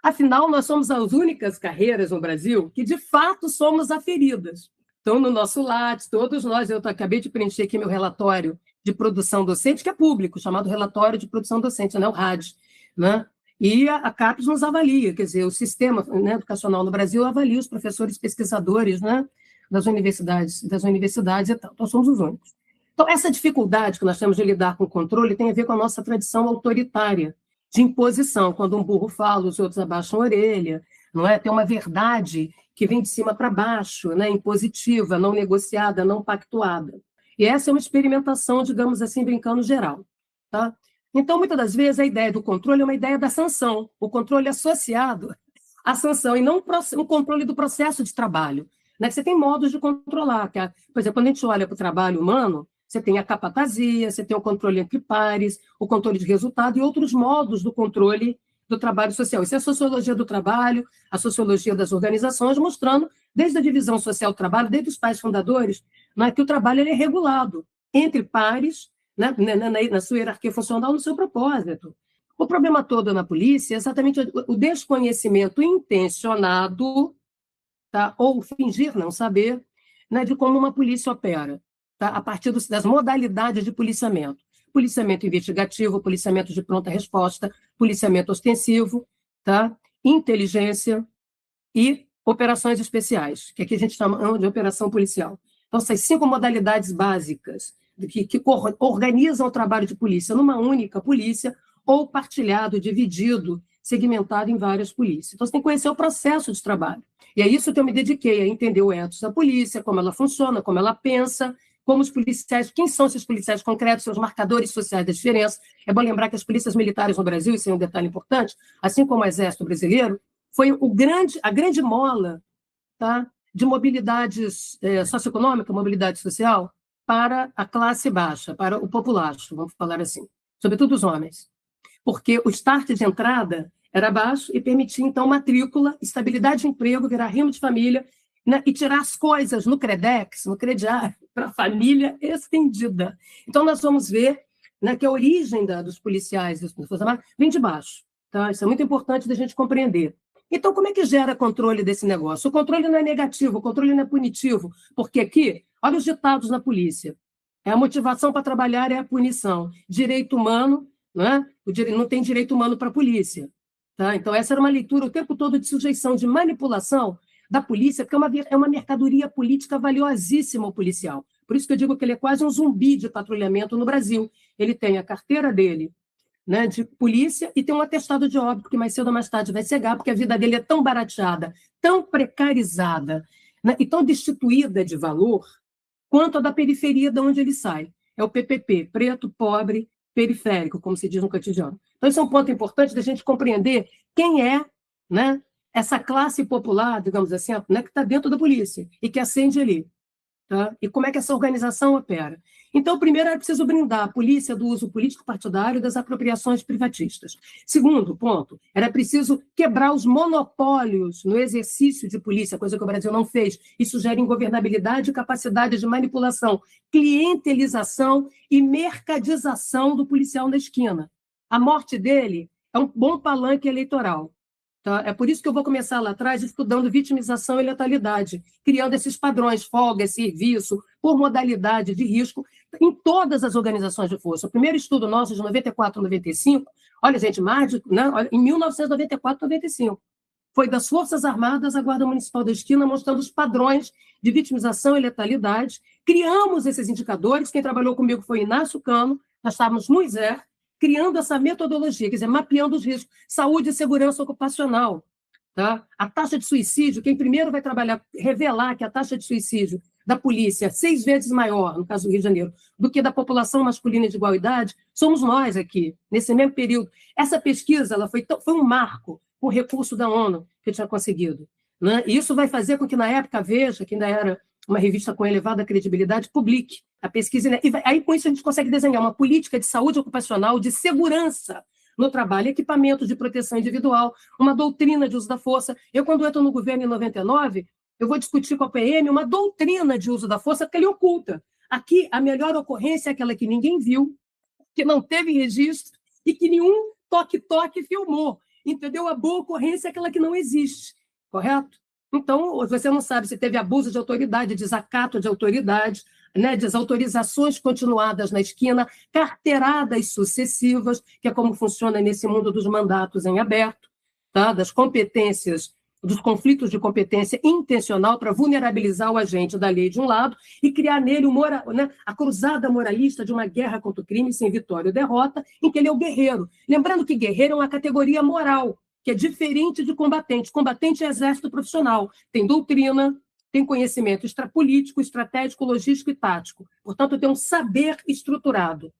Afinal, nós somos as únicas carreiras no Brasil que, de fato, somos aferidas. Então, no nosso Lattes, todos nós, eu acabei de preencher aqui meu relatório de produção docente, que é público, chamado Relatório de Produção Docente, né, o RAD, né? E a CAPES nos avalia, quer dizer, o sistema, né, educacional no Brasil avalia os professores pesquisadores, né, das universidades e tal. Nós somos os únicos. Então, essa dificuldade que nós temos de lidar com o controle tem a ver com a nossa tradição autoritária de imposição. Quando um burro fala, os outros abaixam a orelha, não é? Tem uma verdade que vem de cima para baixo, né, impositiva, não negociada, não pactuada. E essa é uma experimentação, digamos assim, brincando geral, tá? Então, muitas das vezes, a ideia do controle é uma ideia da sanção, o controle associado à sanção, e não o controle do processo de trabalho. Né? Você tem modos de controlar. Por exemplo, quando a gente olha para o trabalho humano, você tem a capatazia, você tem o controle entre pares, o controle de resultado e outros modos do controle do trabalho social. Isso é a sociologia do trabalho, a sociologia das organizações, mostrando, desde a divisão social do trabalho, desde os pais fundadores, né, que o trabalho ele é regulado entre pares, né, na sua hierarquia funcional, no seu propósito. O problema todo na polícia é exatamente o desconhecimento intencionado, tá, ou fingir não saber, né, de como uma polícia opera, tá, a partir das modalidades de policiamento. Policiamento investigativo, policiamento de pronta resposta, policiamento ostensivo, tá, inteligência e operações especiais, que aqui a gente chama de operação policial. Então, essas 5 modalidades básicas que organizam o trabalho de polícia numa única polícia, ou partilhado, dividido, segmentado em várias polícias. Então, você tem que conhecer o processo de trabalho. E é isso que eu me dediquei, a entender o ethos da polícia, como ela funciona, como ela pensa, como os policiais, quem são esses policiais concretos, seus marcadores sociais da diferença. É bom lembrar que as polícias militares no Brasil, isso é um detalhe importante, assim como o Exército Brasileiro, foi a grande mola, tá, de mobilidade socioeconômica, mobilidade social, para a classe baixa, para o populacho, vamos falar assim, sobretudo os homens. Porque o start de entrada era baixo e permitia, então, matrícula, estabilidade de emprego, virar rimo de família, né, e tirar as coisas no Credex, no crediário, para a família estendida. Então, nós vamos ver, né, que a origem dos policiais das Forças Armadas vem de baixo. Tá? Isso é muito importante da gente compreender. Então, como é que gera controle desse negócio? O controle não é negativo, o controle não é punitivo, porque aqui, olha os ditados na polícia. A motivação para trabalhar é a punição. Direito humano, né? Não tem direito humano para a polícia. Tá? Então, essa era uma leitura o tempo todo de sujeição, de manipulação da polícia, porque é uma mercadoria política valiosíssima o policial. Por isso que eu digo que ele é quase um zumbi de patrulhamento no Brasil. Ele tem a carteira dele, né, de polícia, e tem um atestado de óbito que mais cedo ou mais tarde vai cegar, porque a vida dele é tão barateada, tão precarizada, né, e tão destituída de valor quanto a da periferia de onde ele sai. É o PPP, preto, pobre, periférico, como se diz no cotidiano. Então, esse é um ponto importante da gente compreender quem é, né, essa classe popular, digamos assim, né, que está dentro da polícia e que acende ali. Tá? E como é que essa organização opera? Então, primeiro, era preciso blindar a polícia do uso político-partidário das apropriações privatistas. Segundo ponto, era preciso quebrar os monopólios no exercício de polícia, coisa que o Brasil não fez. Isso gera ingovernabilidade e capacidade de manipulação, clientelização e mercadização do policial na esquina. A morte dele é um bom palanque eleitoral. Tá? É por isso que eu vou começar lá atrás estudando vitimização e letalidade, criando esses padrões, folga, serviço, por modalidade de risco, em todas as organizações de força. O primeiro estudo nosso, de 94 a 95, olha, gente, em 1994 a 95, foi das Forças Armadas à Guarda Municipal da Esquina, mostrando os padrões de vitimização e letalidade. Criamos esses indicadores, quem trabalhou comigo foi Inácio Cano, nós estávamos no ISER, criando essa metodologia, quer dizer, mapeando os riscos, saúde e segurança ocupacional. Tá? A taxa de suicídio, quem primeiro vai trabalhar, revelar que a taxa de suicídio da polícia é 6 vezes maior, no caso do Rio de Janeiro, do que da população masculina de igual idade, somos nós aqui, nesse mesmo período. Essa pesquisa ela foi um marco, o recurso da ONU que tinha conseguido. Né? E isso vai fazer com que, na época, a Veja, que ainda era uma revista com elevada credibilidade, publique a pesquisa. E aí, com isso, a gente consegue desenhar uma política de saúde ocupacional, de segurança no trabalho, equipamentos de proteção individual, uma doutrina de uso da força. Eu, quando entro no governo em 99, eu vou discutir com a PM uma doutrina de uso da força, porque ele oculta. Aqui, a melhor ocorrência é aquela que ninguém viu, que não teve registro e que nenhum toque-toque filmou. Entendeu? A boa ocorrência é aquela que não existe, correto? Então, você não sabe se teve abuso de autoridade, desacato de autoridade, né, desautorizações continuadas na esquina, carteiradas sucessivas, que é como funciona nesse mundo dos mandatos em aberto, tá? Das competências, dos conflitos de competência intencional para vulnerabilizar o agente da lei de um lado e criar nele a cruzada moralista de uma guerra contra o crime sem vitória ou derrota, em que ele é o guerreiro. Lembrando que guerreiro é uma categoria moral, que é diferente de combatente. Combatente é exército profissional, tem doutrina, tem conhecimento político, estratégico, logístico e tático. Portanto, tem um saber estruturado.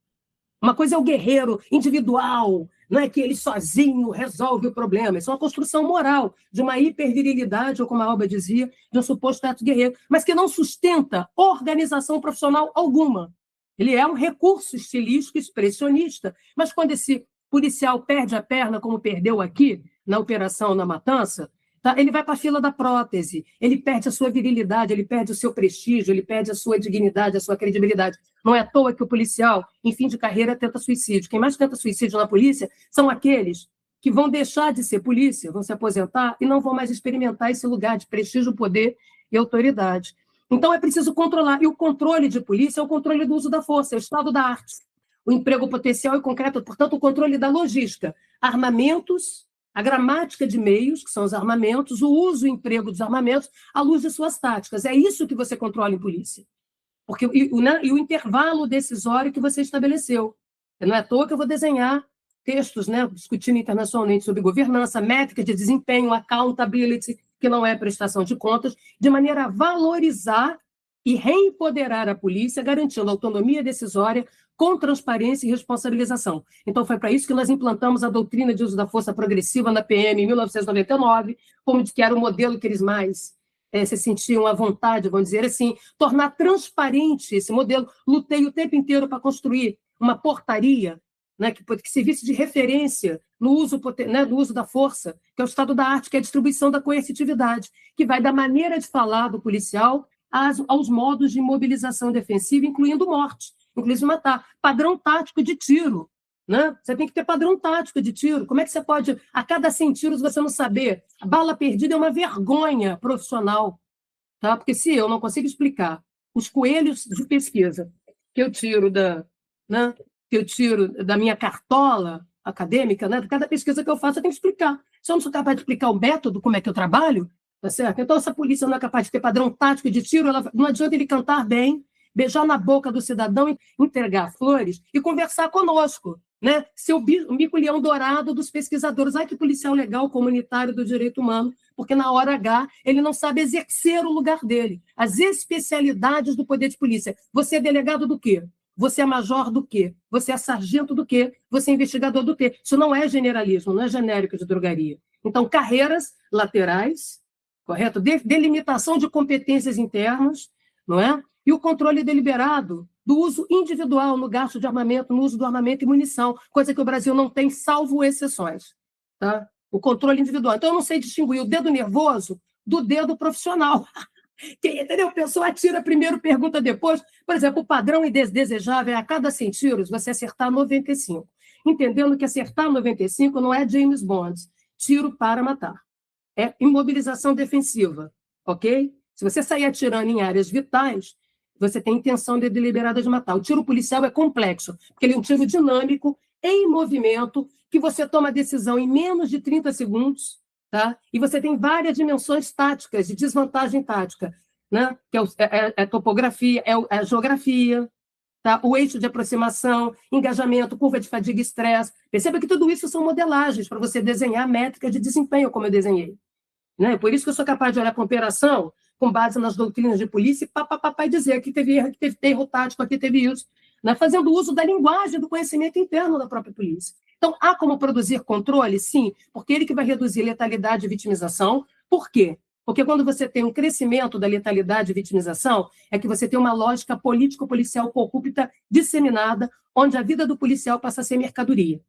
Uma coisa é o guerreiro individual, não é que ele sozinho resolve o problema. Isso é uma construção moral de uma hipervirilidade, ou como a Alba dizia, de um suposto ato guerreiro, mas que não sustenta organização profissional alguma. Ele é um recurso estilístico expressionista, mas quando esse policial perde a perna, como perdeu aqui, na operação na Matança, tá? Ele vai para a fila da prótese, ele perde a sua virilidade, ele perde o seu prestígio, ele perde a sua dignidade, a sua credibilidade. Não é à toa que o policial, em fim de carreira, tenta suicídio. Quem mais tenta suicídio na polícia são aqueles que vão deixar de ser polícia, vão se aposentar e não vão mais experimentar esse lugar de prestígio, poder e autoridade. Então, é preciso controlar. E o controle de polícia é o controle do uso da força, é o estado da arte. O emprego potencial e concreto, portanto, o controle da logística. Armamentos, a gramática de meios, que são os armamentos, o uso e emprego dos armamentos, à luz de suas táticas. É isso que você controla em polícia. Porque, e o intervalo decisório que você estabeleceu. Não é à toa que eu vou desenhar textos, né, discutindo internacionalmente sobre governança, métrica de desempenho, accountability, que não é prestação de contas, de maneira a valorizar e reempoderar a polícia, garantindo autonomia decisória, com transparência e responsabilização. Então, foi para isso que nós implantamos a doutrina de uso da força progressiva na PM em 1999, como de que era o modelo que eles mais se sentiam à vontade, vamos dizer assim, tornar transparente esse modelo. Lutei o tempo inteiro para construir uma portaria, né, que servisse de referência no uso, né, do uso da força, que é o estado da arte, que é a distribuição da coercitividade, que vai da maneira de falar do policial aos modos de mobilização defensiva, incluindo morte, inclusive matar. Padrão tático de tiro. Né? Você tem que ter padrão tático de tiro. Como é que você pode, a cada 100 tiros, você não saber? A bala perdida é uma vergonha profissional. Tá? Porque se eu não consigo explicar os coelhos de pesquisa que eu tiro da minha cartola acadêmica, né? Cada pesquisa que eu faço, eu tenho que explicar. Se eu não sou capaz de explicar o método, como é que eu trabalho, tá certo? Então, essa polícia não é capaz de ter padrão tático de tiro, não adianta ele cantar bem, beijar na boca do cidadão, entregar flores e conversar conosco, né? Ser o mico-leão dourado dos pesquisadores. Ai, que policial legal, comunitário do direito humano, porque na hora H ele não sabe exercer o lugar dele. As especialidades do poder de polícia. Você é delegado do quê? Você é major do quê? Você é sargento do quê? Você é investigador do quê? Isso não é generalismo, não é genérico de drogaria. Então, carreiras laterais, correto? Delimitação de competências internas, não é? e o controle deliberado do uso individual no gasto de armamento, no uso do armamento e munição, coisa que o Brasil não tem, salvo exceções. Tá? O controle individual. Então, eu não sei distinguir o dedo nervoso do dedo profissional. Entendeu? A pessoa atira primeiro, pergunta depois. Por exemplo, o padrão desejável é a cada 100 tiros você acertar 95. Entendendo que acertar 95 não é James Bond, tiro para matar. É imobilização defensiva, ok? Se você sair atirando em áreas vitais, você tem intenção deliberada de matar. O tiro policial é complexo, porque ele é um tiro dinâmico, em movimento, que você toma a decisão em menos de 30 segundos, tá? E você tem várias dimensões táticas, de desvantagem tática, né? Que é a topografia, é a geografia, tá? O eixo de aproximação, engajamento, curva de fadiga e estresse. Perceba que tudo isso são modelagens para você desenhar a métrica de desempenho, como eu desenhei. Né? Por isso que eu sou capaz de olhar para a operação com base nas doutrinas de polícia e dizer que teve erro, que teve erro tático, aqui teve isso, né? Fazendo uso da linguagem, do conhecimento interno da própria polícia. Então, há como produzir controle? Sim, porque ele que vai reduzir letalidade e vitimização. Por quê? Porque quando você tem um crescimento da letalidade e vitimização, é que você tem uma lógica político-policial corrupta disseminada, onde a vida do policial passa a ser mercadoria.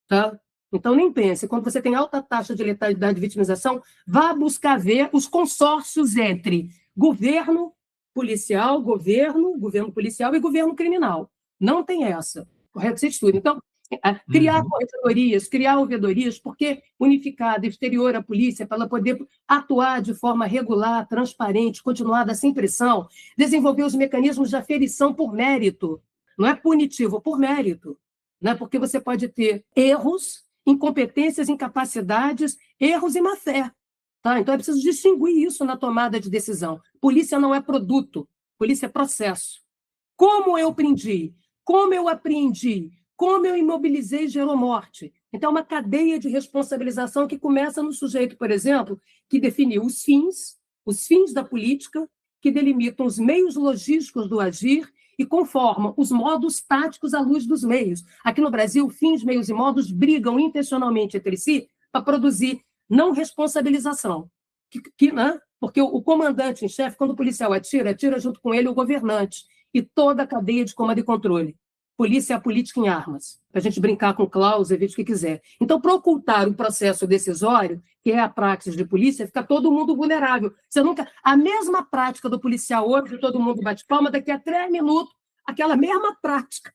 Tá? Então, nem pense, quando você tem alta taxa de letalidade e vitimização, vá buscar ver os consórcios entre governo policial, governo policial e governo criminal. Não tem essa. Correto? Você estuda. Então, criar corregedorias, criar ouvidorias, porque unificada, exterior à polícia, para ela poder atuar de forma regular, transparente, continuada, sem pressão, desenvolver os mecanismos de aferição por mérito. Não é punitivo, por mérito. Né? Porque você pode ter erros, incompetências, incapacidades, erros e má-fé. Tá? Então, é preciso distinguir isso na tomada de decisão. Polícia não é produto, polícia é processo. Como eu prendi? Como eu apreendi? Como eu imobilizei e gerou morte? Então, é uma cadeia de responsabilização que começa no sujeito, por exemplo, que definiu os fins da política, que delimitam os meios logísticos do agir e conformam os modos táticos à luz dos meios. Aqui no Brasil, fins, meios e modos brigam intencionalmente entre si para produzir não responsabilização. Né? Porque o comandante em chefe, quando o policial atira junto com ele o governante e toda a cadeia de comando e controle. Polícia é a política em armas, para a gente brincar com cláusula, o que quiser. Então, para ocultar o processo decisório, que é a praxis de polícia, fica todo mundo vulnerável. Você nunca... A mesma prática do policial hoje, todo mundo bate palma, daqui a 3 minutos, aquela mesma prática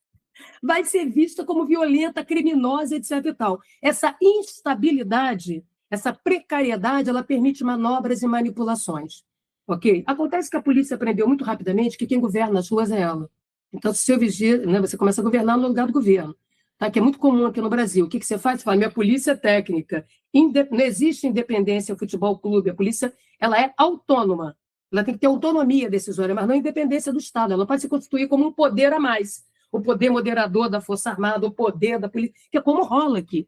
vai ser vista como violenta, criminosa, etc. e tal. Essa instabilidade, essa precariedade, ela permite manobras e manipulações. Ok? Acontece que a polícia aprendeu muito rapidamente que quem governa as ruas é ela. Então, se eu vigia, né, você começa a governar no lugar do governo, tá? Que é muito comum aqui no Brasil. O que você faz? Você fala, minha polícia é técnica. Não existe independência no futebol clube. A polícia ela é autônoma. Ela tem que ter autonomia decisória, mas não independência do Estado. Ela pode se constituir como um poder a mais. O poder moderador da Força Armada, o poder da polícia, que é como rola aqui.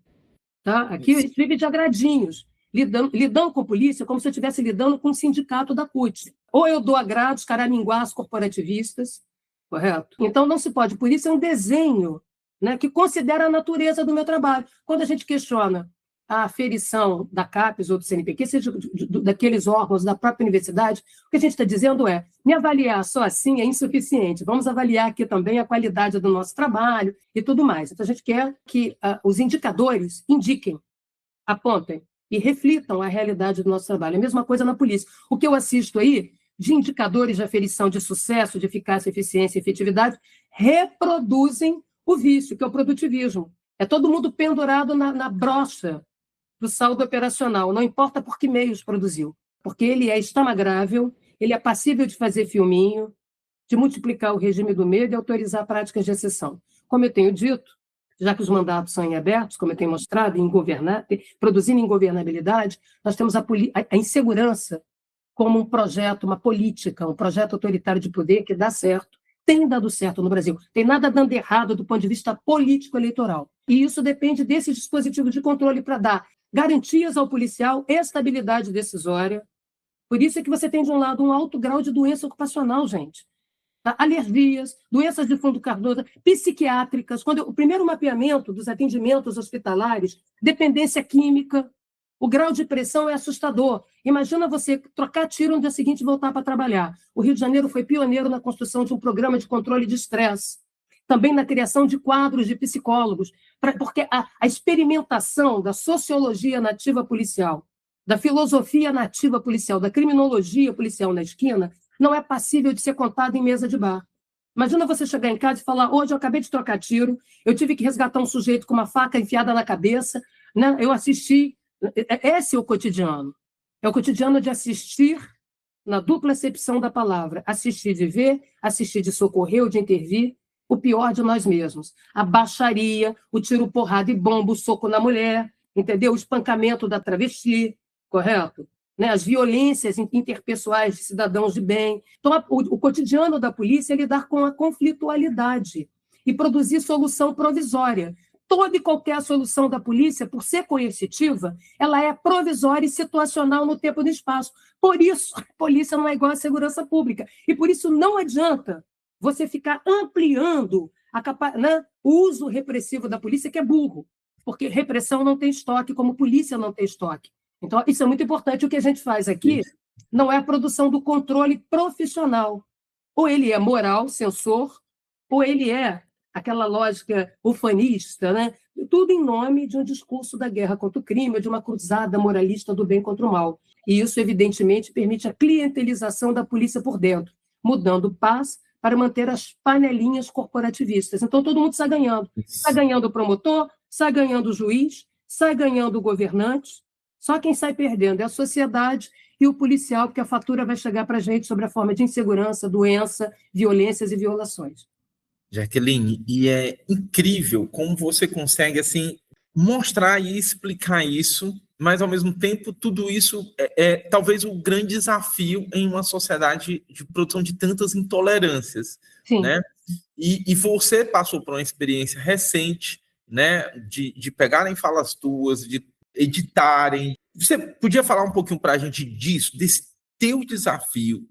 Tá? Aqui a gente vive de agradinhos. Lidando com a polícia como se eu estivesse lidando com o sindicato da CUT. Ou eu dou agrados, caraminguás corporativistas, correto? Então, não se pode. Por isso, é um desenho, né, que considera a natureza do meu trabalho. Quando a gente questiona a aferição da CAPES ou do CNPq, seja daqueles órgãos da própria universidade, o que a gente está dizendo é, me avaliar só assim é insuficiente. Vamos avaliar aqui também a qualidade do nosso trabalho e tudo mais. Então, a gente quer que os indicadores indiquem, apontem e reflitam a realidade do nosso trabalho. A mesma coisa na polícia. O que eu assisto aí de indicadores de aferição de sucesso, de eficácia, eficiência e efetividade, reproduzem o vício, que é o produtivismo. É todo mundo pendurado na brocha do saldo operacional, não importa por que meios produziu, porque ele é estamagrável, ele é passível de fazer filminho, de multiplicar o regime do medo e autorizar práticas de exceção. Como eu tenho dito, já que os mandatos são em abertos, como eu tenho mostrado, produzindo ingovernabilidade, nós temos a insegurança como um projeto, uma política, um projeto autoritário de poder que dá certo, tem dado certo no Brasil. Tem nada dando errado do ponto de vista político-eleitoral. E isso depende desse dispositivo de controle para dar garantias ao policial, estabilidade decisória. Por isso é que você tem, de um lado, um alto grau de doença ocupacional, gente. Alergias, doenças de fundo cardoso, psiquiátricas. O primeiro mapeamento dos atendimentos hospitalares, dependência química, O grau de pressão é assustador. Imagina você trocar tiro no dia seguinte e voltar para trabalhar. O Rio de Janeiro foi pioneiro na construção de um programa de controle de estresse, também na criação de quadros de psicólogos, porque a experimentação da sociologia nativa policial, da filosofia nativa policial, da criminologia policial na esquina, não é passível de ser contada em mesa de bar. Imagina você chegar em casa e falar: hoje eu acabei de trocar tiro, eu tive que resgatar um sujeito com uma faca enfiada na cabeça, né? Eu assisti. Esse é o cotidiano. É o cotidiano de assistir na dupla acepção da palavra. Assistir de ver, assistir de socorrer ou de intervir, o pior de nós mesmos. A baixaria, o tiro, porrada e bomba, o soco na mulher, entendeu? O espancamento da travesti, correto? Né? As violências interpessoais de cidadãos de bem. Então, o cotidiano da polícia é lidar com a conflitualidade e produzir solução provisória. Toda e qualquer solução da polícia, por ser coercitiva, ela é provisória e situacional no tempo e no espaço. Por isso, a polícia não é igual à segurança pública. E por isso não adianta você ficar ampliando o uso repressivo da polícia, que é burro, porque repressão não tem estoque, como polícia não tem estoque. Então, isso é muito importante. O que a gente faz aqui não é a produção do controle profissional. Ou ele é moral, censor, ou ele é aquela lógica ufanista, né? Tudo em nome de um discurso da guerra contra o crime, de uma cruzada moralista do bem contra o mal. E isso, evidentemente, permite a clientelização da polícia por dentro, mudando o paz para manter as panelinhas corporativistas. Então, todo mundo sai ganhando. Sai ganhando o promotor, sai ganhando o juiz, sai ganhando o governante. Só quem sai perdendo é a sociedade e o policial, porque a fatura vai chegar para a gente sobre a forma de insegurança, doença, violências e violações. Jaqueline, e é incrível como você consegue assim mostrar e explicar isso, mas ao mesmo tempo tudo isso é talvez o grande desafio em uma sociedade de produção de tantas intolerâncias, Sim. Né? E você passou por uma experiência recente, né, de pegarem falas tuas, de editarem. Você podia falar um pouquinho para a gente disso, desse teu desafio,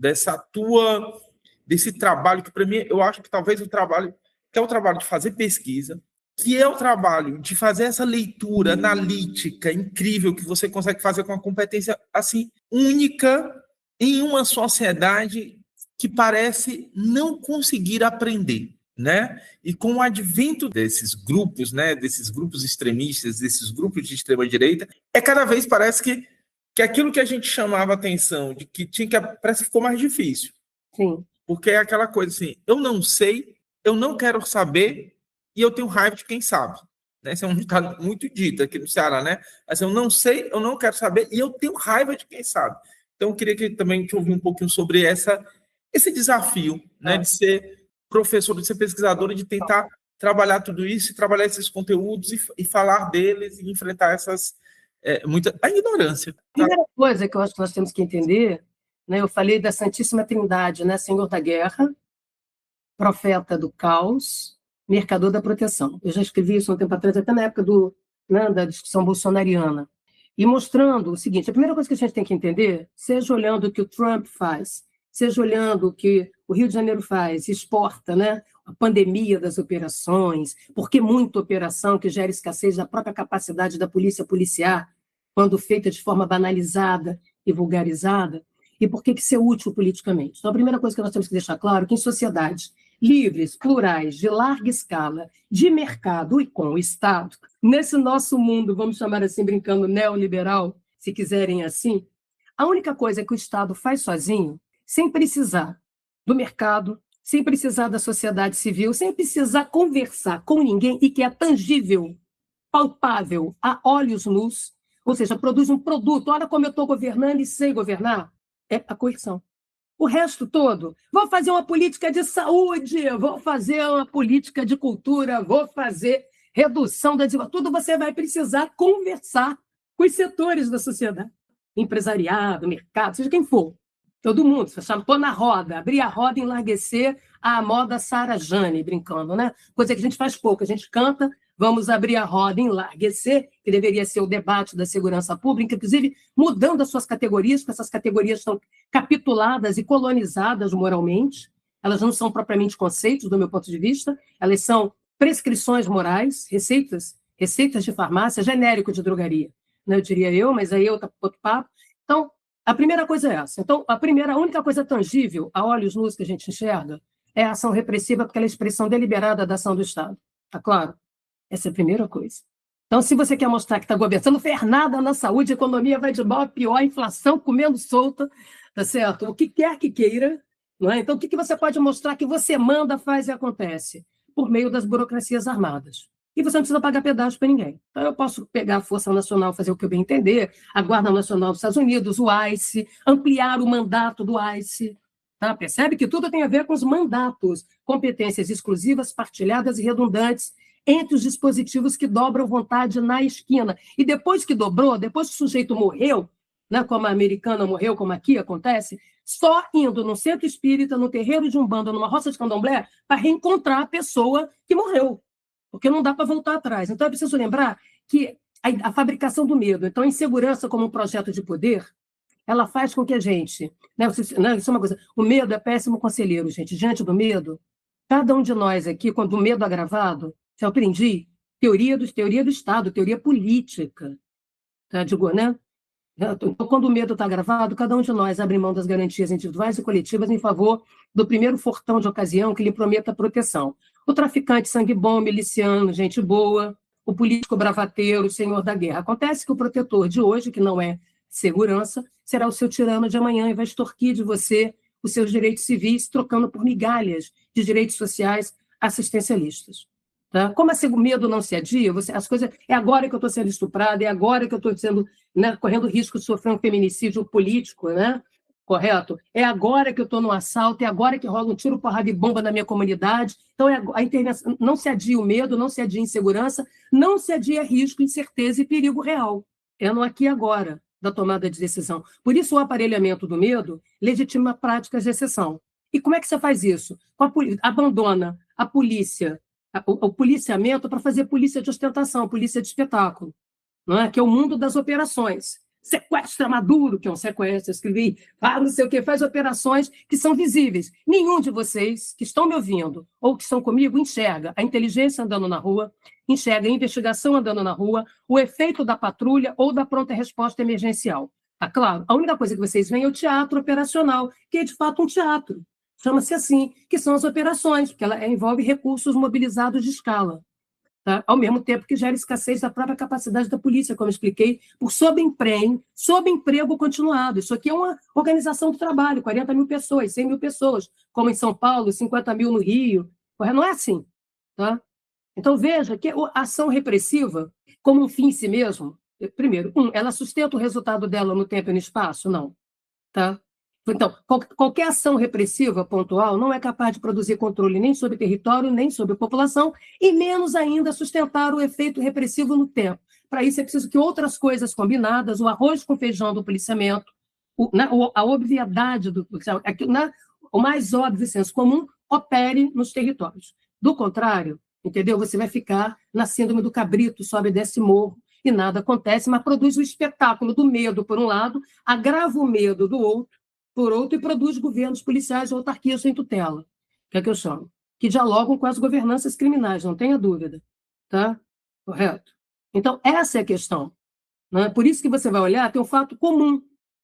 desse trabalho que, para mim, eu acho que talvez que é o trabalho de fazer pesquisa, que é o trabalho de fazer essa leitura analítica incrível que você consegue fazer com uma competência assim única em uma sociedade que parece não conseguir aprender, né? E com o advento desses grupos, né, desses grupos extremistas, desses grupos de extrema direita, cada vez parece que aquilo que a gente chamava atenção de que parece que ficou mais difícil. Sim. Porque é aquela coisa assim, eu não sei, eu não quero saber e eu tenho raiva de quem sabe. Né? Isso é um ditado muito dito aqui no Ceará, né? Mas eu não sei, eu não quero saber e eu tenho raiva de quem sabe. Então, eu queria também te ouvir um pouquinho sobre esse desafio, né? De ser professor, de ser pesquisador, de tentar trabalhar tudo isso, trabalhar esses conteúdos e falar deles e enfrentar a ignorância. A primeira coisa que eu acho que nós temos que entender, né? Eu falei da Santíssima Trindade, né? Senhor da guerra, profeta do caos, mercador da proteção. Eu já escrevi isso um tempo atrás, até na época da discussão bolsonariana. E mostrando o seguinte, a primeira coisa que a gente tem que entender, seja olhando o que o Trump faz, seja olhando o que o Rio de Janeiro faz, exporta, né? A pandemia das operações, porque muita operação que gera escassez da própria capacidade da polícia policiar, quando feita de forma banalizada e vulgarizada, e por que ser útil politicamente. Então, a primeira coisa que nós temos que deixar claro é que em sociedades livres, plurais, de larga escala, de mercado e com o Estado, nesse nosso mundo, vamos chamar assim, brincando, neoliberal, se quiserem assim, a única coisa que o Estado faz sozinho, sem precisar do mercado, sem precisar da sociedade civil, sem precisar conversar com ninguém e que é tangível, palpável, a olhos nus, ou seja, produz um produto, olha como eu estou governando e sei governar, é a coerção. O resto todo, vou fazer uma política de saúde, vou fazer uma política de cultura, vou fazer redução da desigualdade. Tudo você vai precisar conversar com os setores da sociedade. Empresariado, mercado, seja quem for. Todo mundo, você chama, pôr na roda, abrir a roda e enlarguecer a moda Sarah Jane, brincando, né? Coisa que a gente faz pouco, a gente canta, vamos abrir a roda e enlarguecer, que deveria ser o debate da segurança pública, inclusive mudando as suas categorias, porque essas categorias estão capituladas e colonizadas moralmente, elas não são propriamente conceitos, do meu ponto de vista, elas são prescrições morais, receitas de farmácia, genérico de drogaria. né, eu diria eu, mas aí outro papo. Então, a primeira coisa é essa. Então, a única coisa tangível, a olhos nus que a gente enxerga, é a ação repressiva, porque ela é a expressão deliberada da ação do Estado. Tá claro? Essa é a primeira coisa. Então, se você quer mostrar que está governando, você não fez nada na saúde, a economia vai de mal a pior, a inflação comendo solta, tá certo? O que quer que queira, não é? Então, o que você pode mostrar que você manda, faz e acontece? Por meio das burocracias armadas. E você não precisa pagar pedágio para ninguém. Então, eu posso pegar a Força Nacional, fazer o que eu bem entender, a Guarda Nacional dos Estados Unidos, o ICE, ampliar o mandato do ICE. Tá? Percebe que tudo tem a ver com os mandatos, competências exclusivas, partilhadas e redundantes entre os dispositivos que dobram vontade na esquina. E depois que dobrou, depois que o sujeito morreu, né, como a americana morreu, como aqui acontece, só indo no centro espírita, no terreiro de Umbanda, numa roça de candomblé, para reencontrar a pessoa que morreu. Porque não dá para voltar atrás. Então, é preciso lembrar que a fabricação do medo, então, a insegurança como um projeto de poder, ela faz com que a gente... Né, isso é uma coisa, o medo é péssimo conselheiro, gente. Diante do medo, cada um de nós aqui, quando o medo agravado, eu aprendi teoria do Estado, teoria política. Tá? Digo, né? Então, quando o medo está agravado, cada um de nós abre mão das garantias individuais e coletivas em favor do primeiro fortão de ocasião que lhe prometa proteção. O traficante sangue bom, miliciano, gente boa, o político bravateiro, o senhor da guerra. Acontece que o protetor de hoje, que não é segurança, será o seu tirano de amanhã e vai extorquir de você os seus direitos civis, trocando por migalhas de direitos sociais assistencialistas. Tá? Como o medo não se adia, as coisas, é agora que eu estou sendo estuprada, é agora que eu estou sendo, né, correndo risco de sofrer um feminicídio político, né? Correto? É agora que eu estou no assalto, é agora que rola um tiro, porrada e bomba na minha comunidade. Então, a intervenção não se adia o medo, não se adia a insegurança, não se adia risco, incerteza e perigo real. É no aqui e agora da tomada de decisão. Por isso, o aparelhamento do medo legitima práticas de exceção. E como é que você faz isso? Abandona a polícia, o policiamento para fazer polícia de ostentação, polícia de espetáculo, não é? Que é o mundo das operações. Sequestra Maduro, que é um sequestro, escrevi, não sei o que, faz operações que são visíveis. Nenhum de vocês que estão me ouvindo ou que estão comigo enxerga a inteligência andando na rua, enxerga a investigação andando na rua, o efeito da patrulha ou da pronta resposta emergencial. Tá claro? A única coisa que vocês veem é o teatro operacional, que é de fato um teatro. Chama-se assim, que são as operações, porque ela envolve recursos mobilizados de escala. Tá? Ao mesmo tempo que gera escassez da própria capacidade da polícia, como eu expliquei, por sobreemprego continuado. Isso aqui é uma organização do trabalho, 40 mil pessoas, 100 mil pessoas, como em São Paulo, 50 mil no Rio. Não é assim. Tá? Então, veja que a ação repressiva, como um fim em si mesmo, primeiro, ela sustenta o resultado dela no tempo e no espaço? Não. Tá? Então, qualquer ação repressiva pontual não é capaz de produzir controle nem sobre território, nem sobre população, e menos ainda sustentar o efeito repressivo no tempo. Para isso é preciso que outras coisas combinadas, o arroz com feijão do policiamento, a obviedade o mais óbvio senso comum, opere nos territórios. Do contrário, entendeu? Você vai ficar na síndrome do cabrito, sobe e desce morro, e nada acontece, mas produz o espetáculo do medo, por um lado, agrava o medo do outro, por outro, e produz governos policiais ou autarquias sem tutela, que é que eu chamo, que dialogam com as governanças criminais, não tenha dúvida. Tá? Correto? Então, essa é a questão. Né? Por isso que você vai olhar, tem um fato comum,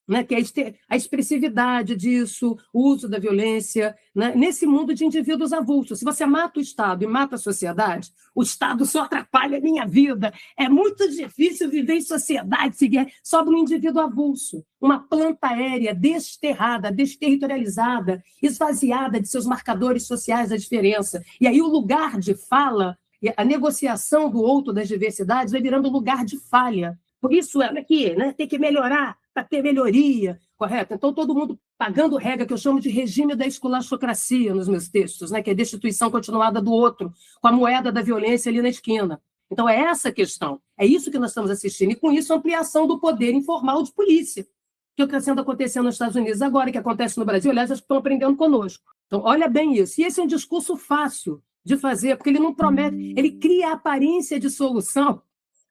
né? Que é a expressividade disso, o uso da violência, né? Nesse mundo de indivíduos avulsos. Se você mata o Estado e mata a sociedade, o Estado só atrapalha a minha vida. É muito difícil viver em sociedade, sobra um indivíduo avulso, uma planta aérea desterrada, desterritorializada, esvaziada de seus marcadores sociais da diferença. E aí o lugar de fala, a negociação do outro das diversidades vai virando lugar de falha. Por isso, aqui, né, tem que melhorar para ter melhoria, correto? Então, todo mundo pagando regra, que eu chamo de regime da esculachocracia nos meus textos, né, que é a destituição continuada do outro, com a moeda da violência ali na esquina. Então, é essa a questão. É isso que nós estamos assistindo. E, com isso, a ampliação do poder informal de polícia, que é o que está sendo acontecendo nos Estados Unidos agora, que acontece no Brasil. Aliás, eles estão aprendendo conosco. Então, olha bem isso. E esse é um discurso fácil de fazer, porque ele não promete, ele cria a aparência de solução,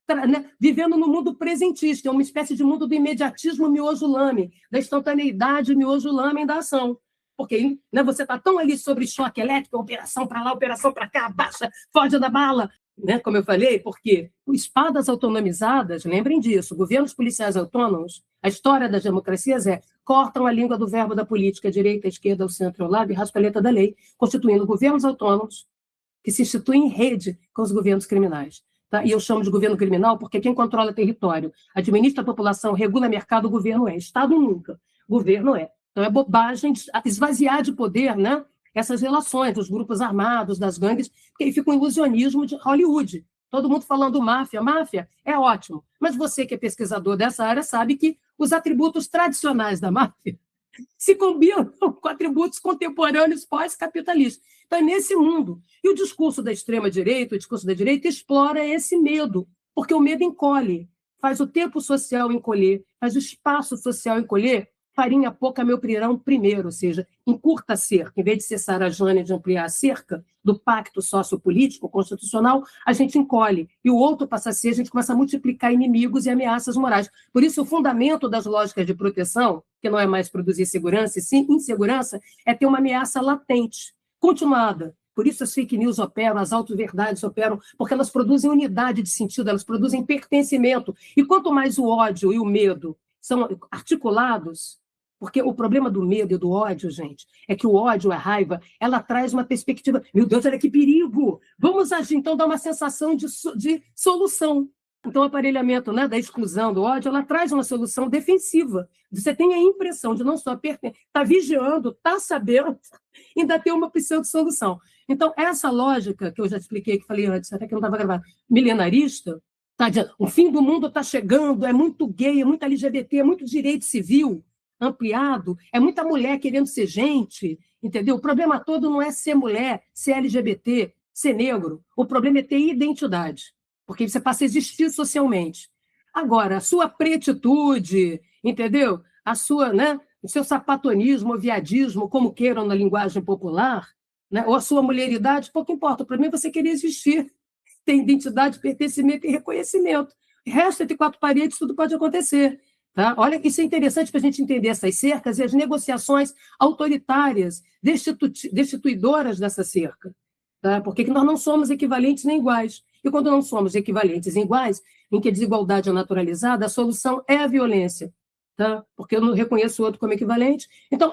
né, vivendo no mundo presentista, é uma espécie de mundo do imediatismo miojo-lame, da instantaneidade miojo-lame da ação. Porque, né, você está tão ali sobre choque elétrico, operação para lá, operação para cá, baixa, foge da bala, né, como eu falei, porque espadas autonomizadas, lembrem disso, governos policiais autônomos, a história das democracias cortam a língua do verbo da política, direita, esquerda, ao centro, ao lado, e raspa a letra da lei, constituindo governos autônomos que se instituem em rede com os governos criminais. Tá? E eu chamo de governo criminal porque quem controla território, administra a população, regula mercado, o governo é. Estado nunca, governo é. Então é bobagem esvaziar de poder, né, essas relações dos grupos armados, das gangues, porque aí fica um ilusionismo de Hollywood. Todo mundo falando máfia é ótimo. Mas você que é pesquisador dessa área sabe que os atributos tradicionais da máfia se combinam com atributos contemporâneos pós-capitalistas. Então, é nesse mundo. E o discurso da extrema-direita, o discurso da direita, explora esse medo, porque o medo encolhe, faz o tempo social encolher, faz o espaço social encolher, farinha pouca meu pirão primeiro, ou seja, encurta a cerca. Em vez de cessar a Jânia de ampliar a cerca do pacto sociopolítico constitucional, a gente encolhe. E o outro passa a ser, a gente começa a multiplicar inimigos e ameaças morais. Por isso, o fundamento das lógicas de proteção, que não é mais produzir segurança, e sim insegurança, é ter uma ameaça latente, continuada. Por isso as fake news operam, as auto-verdades operam, porque elas produzem unidade de sentido, elas produzem pertencimento. E quanto mais o ódio e o medo são articulados, porque o problema do medo e do ódio, gente, é que o ódio, a raiva, ela traz uma perspectiva. Meu Deus, olha que perigo! Vamos agir, então, dar uma sensação de solução. Então, o aparelhamento, né, da exclusão do ódio, ela traz uma solução defensiva. Você tem a impressão de não só está vigiando, está sabendo, ainda tem uma opção de solução. Então, essa lógica que eu já expliquei, que falei antes, até que não estava gravado, milenarista, tá dizendo, o fim do mundo está chegando, é muito gay, é muito LGBT, é muito direito civil ampliado, é muita mulher querendo ser gente, entendeu? O problema todo não é ser mulher, ser LGBT, ser negro. O problema é ter identidade, porque você passa a existir socialmente. Agora, a sua pretitude, entendeu? A sua, né, o seu sapatonismo, ou viadismo, como queiram na linguagem popular, né, ou a sua mulheridade, pouco importa. O problema é você querer existir, ter identidade, pertencimento e reconhecimento. O resto, entre quatro paredes, tudo pode acontecer. Tá? Olha, isso é interessante para a gente entender essas cercas e as negociações autoritárias, destituidoras dessa cerca. Tá? Porque nós não somos equivalentes nem iguais. E quando não somos equivalentes nem iguais, em que a desigualdade é naturalizada, a solução é a violência. Tá? Porque eu não reconheço o outro como equivalente. Então,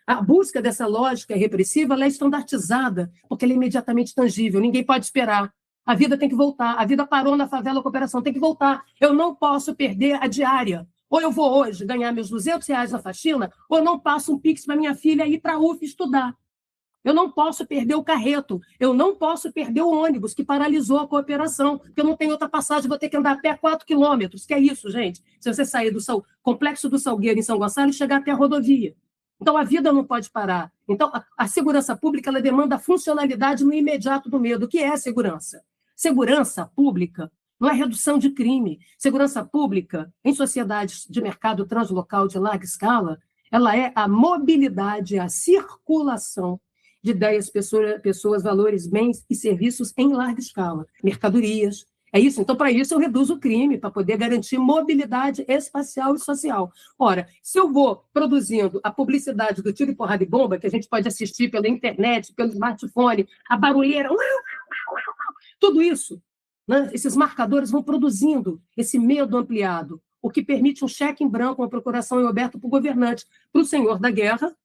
a busca dessa lógica repressiva ela é estandartizada, porque ela é imediatamente tangível, ninguém pode esperar. A vida tem que voltar. A vida parou na favela Cooperação, tem que voltar. Eu não posso perder a diária. Ou eu vou hoje ganhar meus R$200 na faxina, ou eu não passo um pix para minha filha ir para a UF estudar. Eu não posso perder o carreto. Eu não posso perder o ônibus que paralisou a Cooperação, porque eu não tenho outra passagem, vou ter que andar a pé 4 quilômetros. Que é isso, gente? Se você sair do Complexo do Salgueiro, em São Gonçalo, e chegar até a rodovia. Então, a vida não pode parar. Então, a segurança pública ela demanda a funcionalidade no imediato do medo. O que é segurança? Segurança pública não é redução de crime. Segurança pública, em sociedades de mercado translocal de larga escala, ela é a mobilidade, a circulação de ideias, pessoas, valores, bens e serviços em larga escala. Mercadorias. É isso? Então, para isso, eu reduzo o crime, para poder garantir mobilidade espacial e social. Ora, se eu vou produzindo a publicidade do tiro, porrada e bomba, que a gente pode assistir pela internet, pelo smartphone, a barulheira, tudo isso, né? Esses marcadores vão produzindo esse medo ampliado, o que permite um cheque em branco, uma procuração em aberto para o governante, para o senhor da guerra,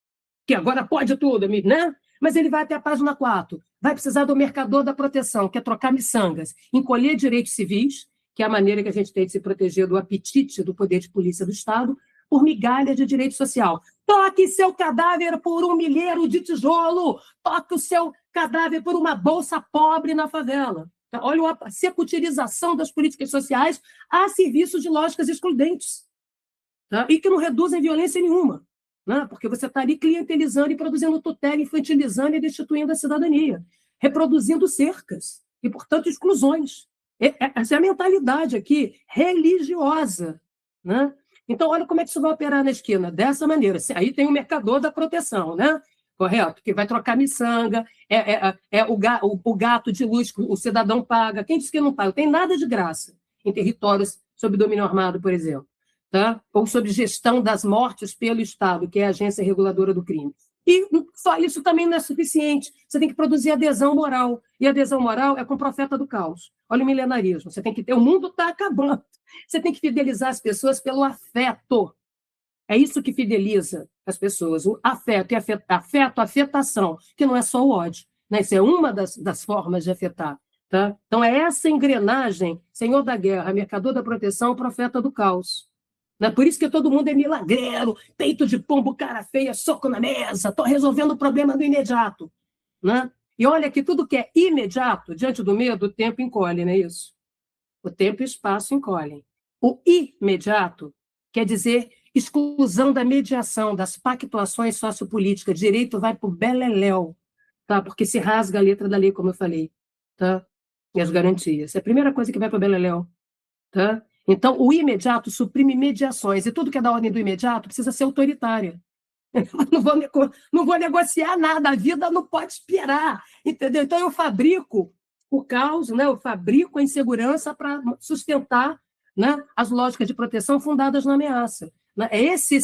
que agora pode tudo, né? Mas ele vai até a página 4, vai precisar do mercador da proteção, que é trocar miçangas, encolher direitos civis, que é a maneira que a gente tem de se proteger do apetite do poder de polícia do Estado, por migalha de direito social. Toque seu cadáver por um milheiro de tijolo, toque o seu cadáver por uma bolsa pobre na favela. Olha a secutirização das políticas sociais a serviço de lógicas excludentes, tá? E que não reduzem violência nenhuma. Né? Porque você está ali clientelizando e produzindo tutela, infantilizando e destituindo a cidadania, reproduzindo cercas e, portanto, exclusões. Essa é a mentalidade aqui religiosa. Né? Então, olha como é que isso vai operar na esquina, dessa maneira. Aí tem o mercador da proteção, né? Correto? Que vai trocar miçanga, o gato de luz que o cidadão paga. Quem disse que não paga? Não tem nada de graça em territórios sob domínio armado, por exemplo. Tá? Ou sob gestão das mortes pelo Estado, que é a agência reguladora do crime. E só isso também não é suficiente. Você tem que produzir adesão moral. E a adesão moral é com o profeta do caos. Olha o milenarismo. Você tem que ter... O mundo está acabando. Você tem que fidelizar as pessoas pelo afeto. É isso que fideliza as pessoas. O afeto e afetação, que não é só o ódio. Né? Isso é uma das formas de afetar. Tá? Então, é essa engrenagem, senhor da guerra, mercador da proteção, profeta do caos. Né? Por isso que todo mundo é milagreiro, peito de pombo, cara feia, soco na mesa, estou resolvendo o problema do imediato. Né? E olha que tudo que é imediato, diante do medo, o tempo encolhe, não é isso? O tempo e o espaço encolhem. O imediato quer dizer exclusão da mediação, das pactuações sociopolíticas. Direito vai para o beleléu, tá? Porque se rasga a letra da lei, como eu falei. Tá? E as garantias. É a primeira coisa que vai para o beleléu. Tá? Então, o imediato suprime mediações. E tudo que é da ordem do imediato precisa ser autoritária. Não vou negociar nada, a vida não pode esperar. Entendeu? Então, eu fabrico o caos, né? Eu fabrico a insegurança para sustentar, né, as lógicas de proteção fundadas na ameaça. Né? É esse,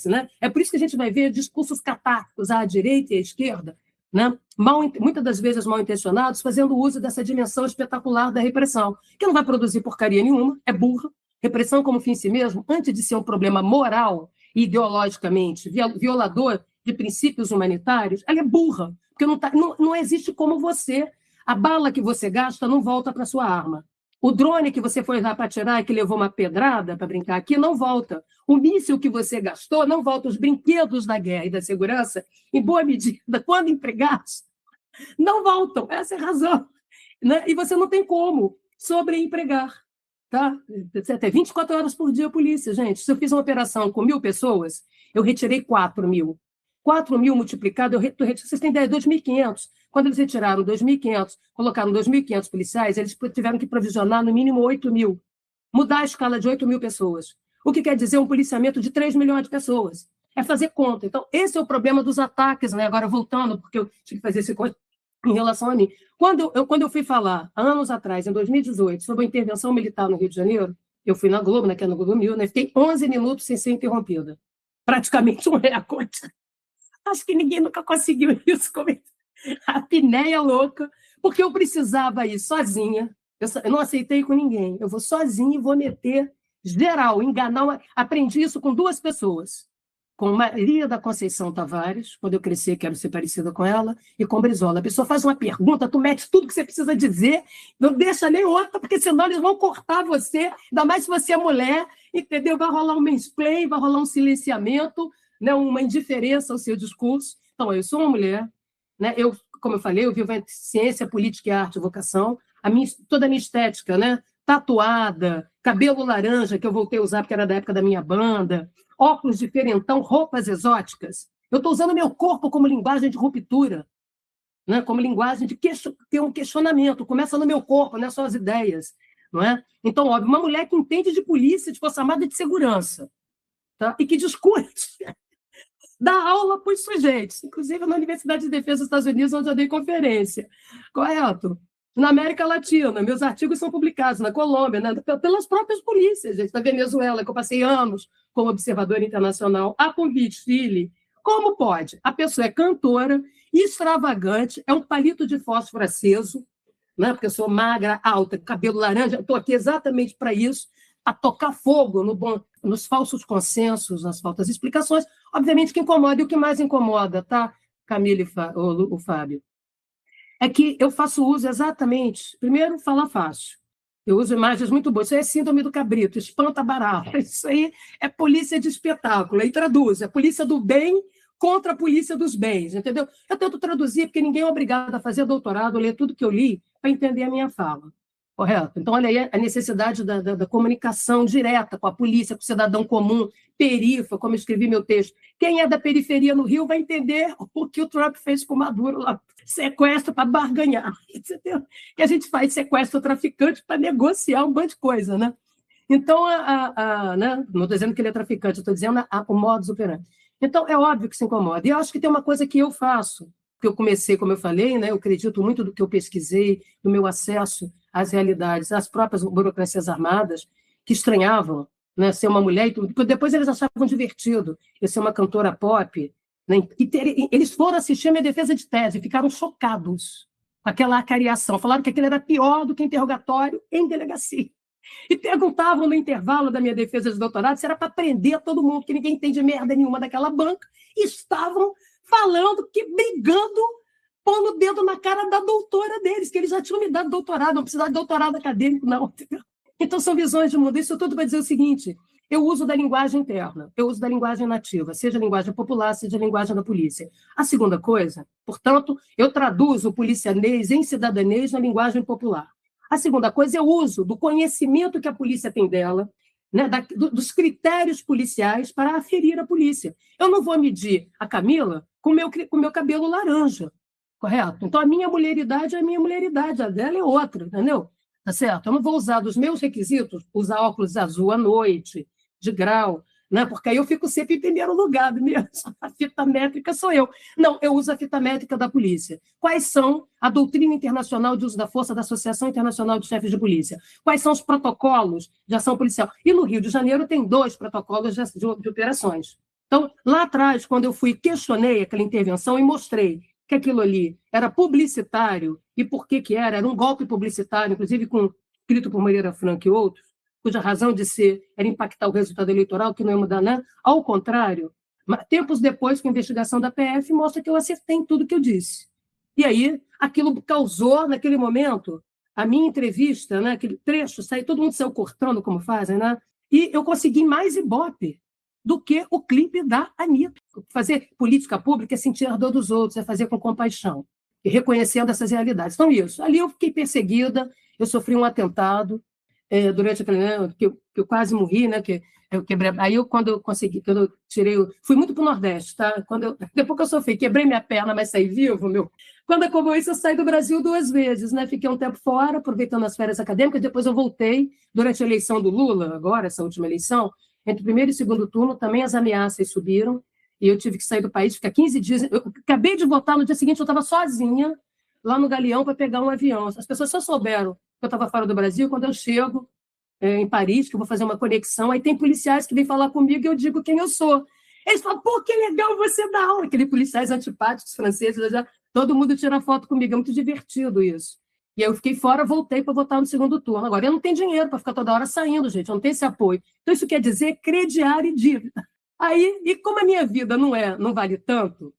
né? É por isso que a gente vai ver discursos catárticos à direita e à esquerda, né? Muitas das vezes mal intencionados, fazendo uso dessa dimensão espetacular da repressão, que não vai produzir porcaria nenhuma, é burra. Repressão como fim em si mesmo, antes de ser um problema moral e ideologicamente violador de princípios humanitários, ela é burra, porque não existe como você. A bala que você gasta não volta para sua arma. O drone que você foi lá para atirar e que levou uma pedrada, para brincar aqui, não volta. O míssil que você gastou não volta. Os brinquedos da guerra e da segurança, em boa medida, quando empregados, não voltam. Essa é a razão. Né? E você não tem como sobreempregar. Tá? Até 24 horas por dia a polícia, gente. Se eu fiz uma operação com 1.000 pessoas, eu retirei 4.000. 4.000 multiplicado, vocês têm ideia, 2.500. Quando eles retiraram 2.500, colocaram 2.500 policiais, eles tiveram que provisionar no mínimo 8.000. Mudar a escala de 8.000 pessoas. O que quer dizer um policiamento de 3 milhões de pessoas. É fazer conta. Então, esse é o problema dos ataques, né? Agora, voltando, porque eu tive que fazer esse coisa em relação a mim. Quando eu fui falar, anos atrás, em 2018, sobre a intervenção militar no Rio de Janeiro, eu fui na Globo, naquela Globo News, né? Fiquei 11 minutos sem ser interrompida. Praticamente um recorde. Acho que ninguém nunca conseguiu isso. A apneia louca, porque eu precisava ir sozinha. Eu não aceitei com ninguém. Eu vou sozinha e vou meter geral, enganar. Aprendi isso com 2 pessoas. Com Maria da Conceição Tavares, quando eu crescer quero ser parecida com ela, e com Brizola. A pessoa faz uma pergunta, tu mete tudo que você precisa dizer, não deixa nem outra, porque senão eles vão cortar você, ainda mais se você é mulher, entendeu? Vai rolar um mansplay, vai rolar um silenciamento, né? Uma indiferença ao seu discurso. Então, eu sou uma mulher, né? Eu, como eu falei, eu vivo entre ciência, política e arte e vocação. Toda a minha estética, né? Tatuada, cabelo laranja, que eu voltei a usar porque era da época da minha banda, óculos diferentão, roupas exóticas. Eu estou usando meu corpo como linguagem de ruptura, né? Como linguagem de ter um questionamento. Começa no meu corpo, não é só as ideias. Não é? Então, óbvio, uma mulher que entende de polícia, de força armada e de segurança, tá? E que discute, dá aula para os sujeitos, inclusive na Universidade de Defesa dos Estados Unidos, onde eu dei conferência. Correto? Na América Latina, meus artigos são publicados na Colômbia, né, pelas próprias polícias, gente, na Venezuela, que eu passei anos como observadora internacional, a convite, Chile. Como pode? A pessoa é cantora, extravagante, é um palito de fósforo aceso, né, porque eu sou magra, alta, cabelo laranja, estou aqui exatamente para isso, a tocar fogo nos falsos consensos, nas falsas explicações. Obviamente que incomoda, e o que mais incomoda, tá, Camila e o Fábio? É que eu faço uso exatamente, primeiro, fala fácil. Eu uso imagens muito boas. Isso aí é síndrome do cabrito, espanta barata. Isso aí é polícia de espetáculo. Aí traduz, é polícia do bem contra a polícia dos bens, entendeu? Eu tento traduzir, porque ninguém é obrigado a fazer doutorado, ler tudo que eu li, para entender a minha fala. Correto? Então, olha aí a necessidade da comunicação direta com a polícia, com o cidadão comum, perifa, como eu escrevi meu texto. Quem é da periferia no Rio vai entender o que o Trump fez com o Maduro lá. Sequestro para barganhar. Entendeu? Que a gente faz sequestro traficante para negociar um monte de coisa, né? Então, né? Não estou dizendo que ele é traficante, estou dizendo o modus operandi. Então, é óbvio que se incomoda. E eu acho que tem uma coisa que eu faço, que eu comecei, como eu falei, né? Eu acredito muito do que eu pesquisei, do meu acesso às realidades, às próprias burocracias armadas, que estranhavam, né, ser uma mulher, e tudo, porque depois eles achavam divertido eu ser uma cantora pop, né, eles foram assistir a minha defesa de tese, ficaram chocados. aquela acariação. Falaram que aquilo era pior do que interrogatório em delegacia. E perguntavam no intervalo da minha defesa de doutorado se era para prender todo mundo, que ninguém entende merda nenhuma daquela banca, e estavam falando, brigando, pondo o dedo na cara da doutora deles, que eles já tinham me dado doutorado, não precisava de doutorado acadêmico, não. Então, são visões de mundo. Isso tudo para dizer o seguinte: eu uso da linguagem interna, eu uso da linguagem nativa, seja a linguagem popular, seja a linguagem da polícia. A segunda coisa, portanto, eu traduzo o policianês em cidadanês na linguagem popular. A segunda coisa, eu uso do conhecimento que a polícia tem dela, né, dos critérios policiais para aferir a polícia. Eu não vou medir a Camila com o meu cabelo laranja, correto? Então, a minha mulheridade é a minha mulheridade, a dela é outra, entendeu? Tá certo? Eu não vou usar dos meus requisitos, usar óculos azul à noite, de grau, né? Porque aí eu fico sempre em primeiro lugar mesmo. A fita métrica sou eu. Não, eu uso a fita métrica da polícia. Quais são a doutrina internacional de uso da força da Associação Internacional de Chefes de Polícia? Quais são os protocolos de ação policial? E no Rio de Janeiro tem 2 protocolos de operações. Então, lá atrás, quando eu questionei aquela intervenção e mostrei que aquilo ali era publicitário, e por que era um golpe publicitário, inclusive escrito por Moreira Franco e outros, cuja razão de ser era impactar o resultado eleitoral, que não ia mudar nada. Ao contrário, tempos depois, com a investigação da PF, mostra que eu acertei em tudo que eu disse. E aí, aquilo causou, naquele momento, a minha entrevista, né, aquele trecho, todo mundo saiu cortando, como fazem, né? E eu consegui mais ibope do que o clipe da Anitta. Fazer política pública é sentir a dor dos outros, é fazer com compaixão, e reconhecendo essas realidades. Então, isso. Ali eu fiquei perseguida, eu sofri um atentado, durante aquele ano, que eu quase morri, né? Que eu quebrei. Aí, quando eu tirei, fui muito para o Nordeste, tá? Depois que eu sofri, quebrei minha perna, mas saí vivo, meu. Quando acabou isso, eu saí do Brasil 2 vezes, né? Fiquei um tempo fora, aproveitando as férias acadêmicas, depois eu voltei, durante a eleição do Lula, agora, essa última eleição, entre o primeiro e segundo turno, também as ameaças subiram, e eu tive que sair do país, ficar 15 dias. Eu acabei de votar, no dia seguinte eu estava sozinha, lá no Galeão, para pegar um avião. As pessoas só souberam que eu estava fora do Brasil quando eu chego em Paris, que eu vou fazer uma conexão, aí tem policiais que vêm falar comigo e eu digo quem eu sou. Eles falam, pô, que legal você dar aula. Aqueles policiais antipáticos franceses, todo mundo tira foto comigo, é muito divertido isso. E aí eu fiquei fora, voltei para votar no segundo turno. Agora, eu não tenho dinheiro para ficar toda hora saindo, gente, eu não tenho esse apoio. Então, isso quer dizer crediário e dívida. Aí, e como a minha vida não vale tanto,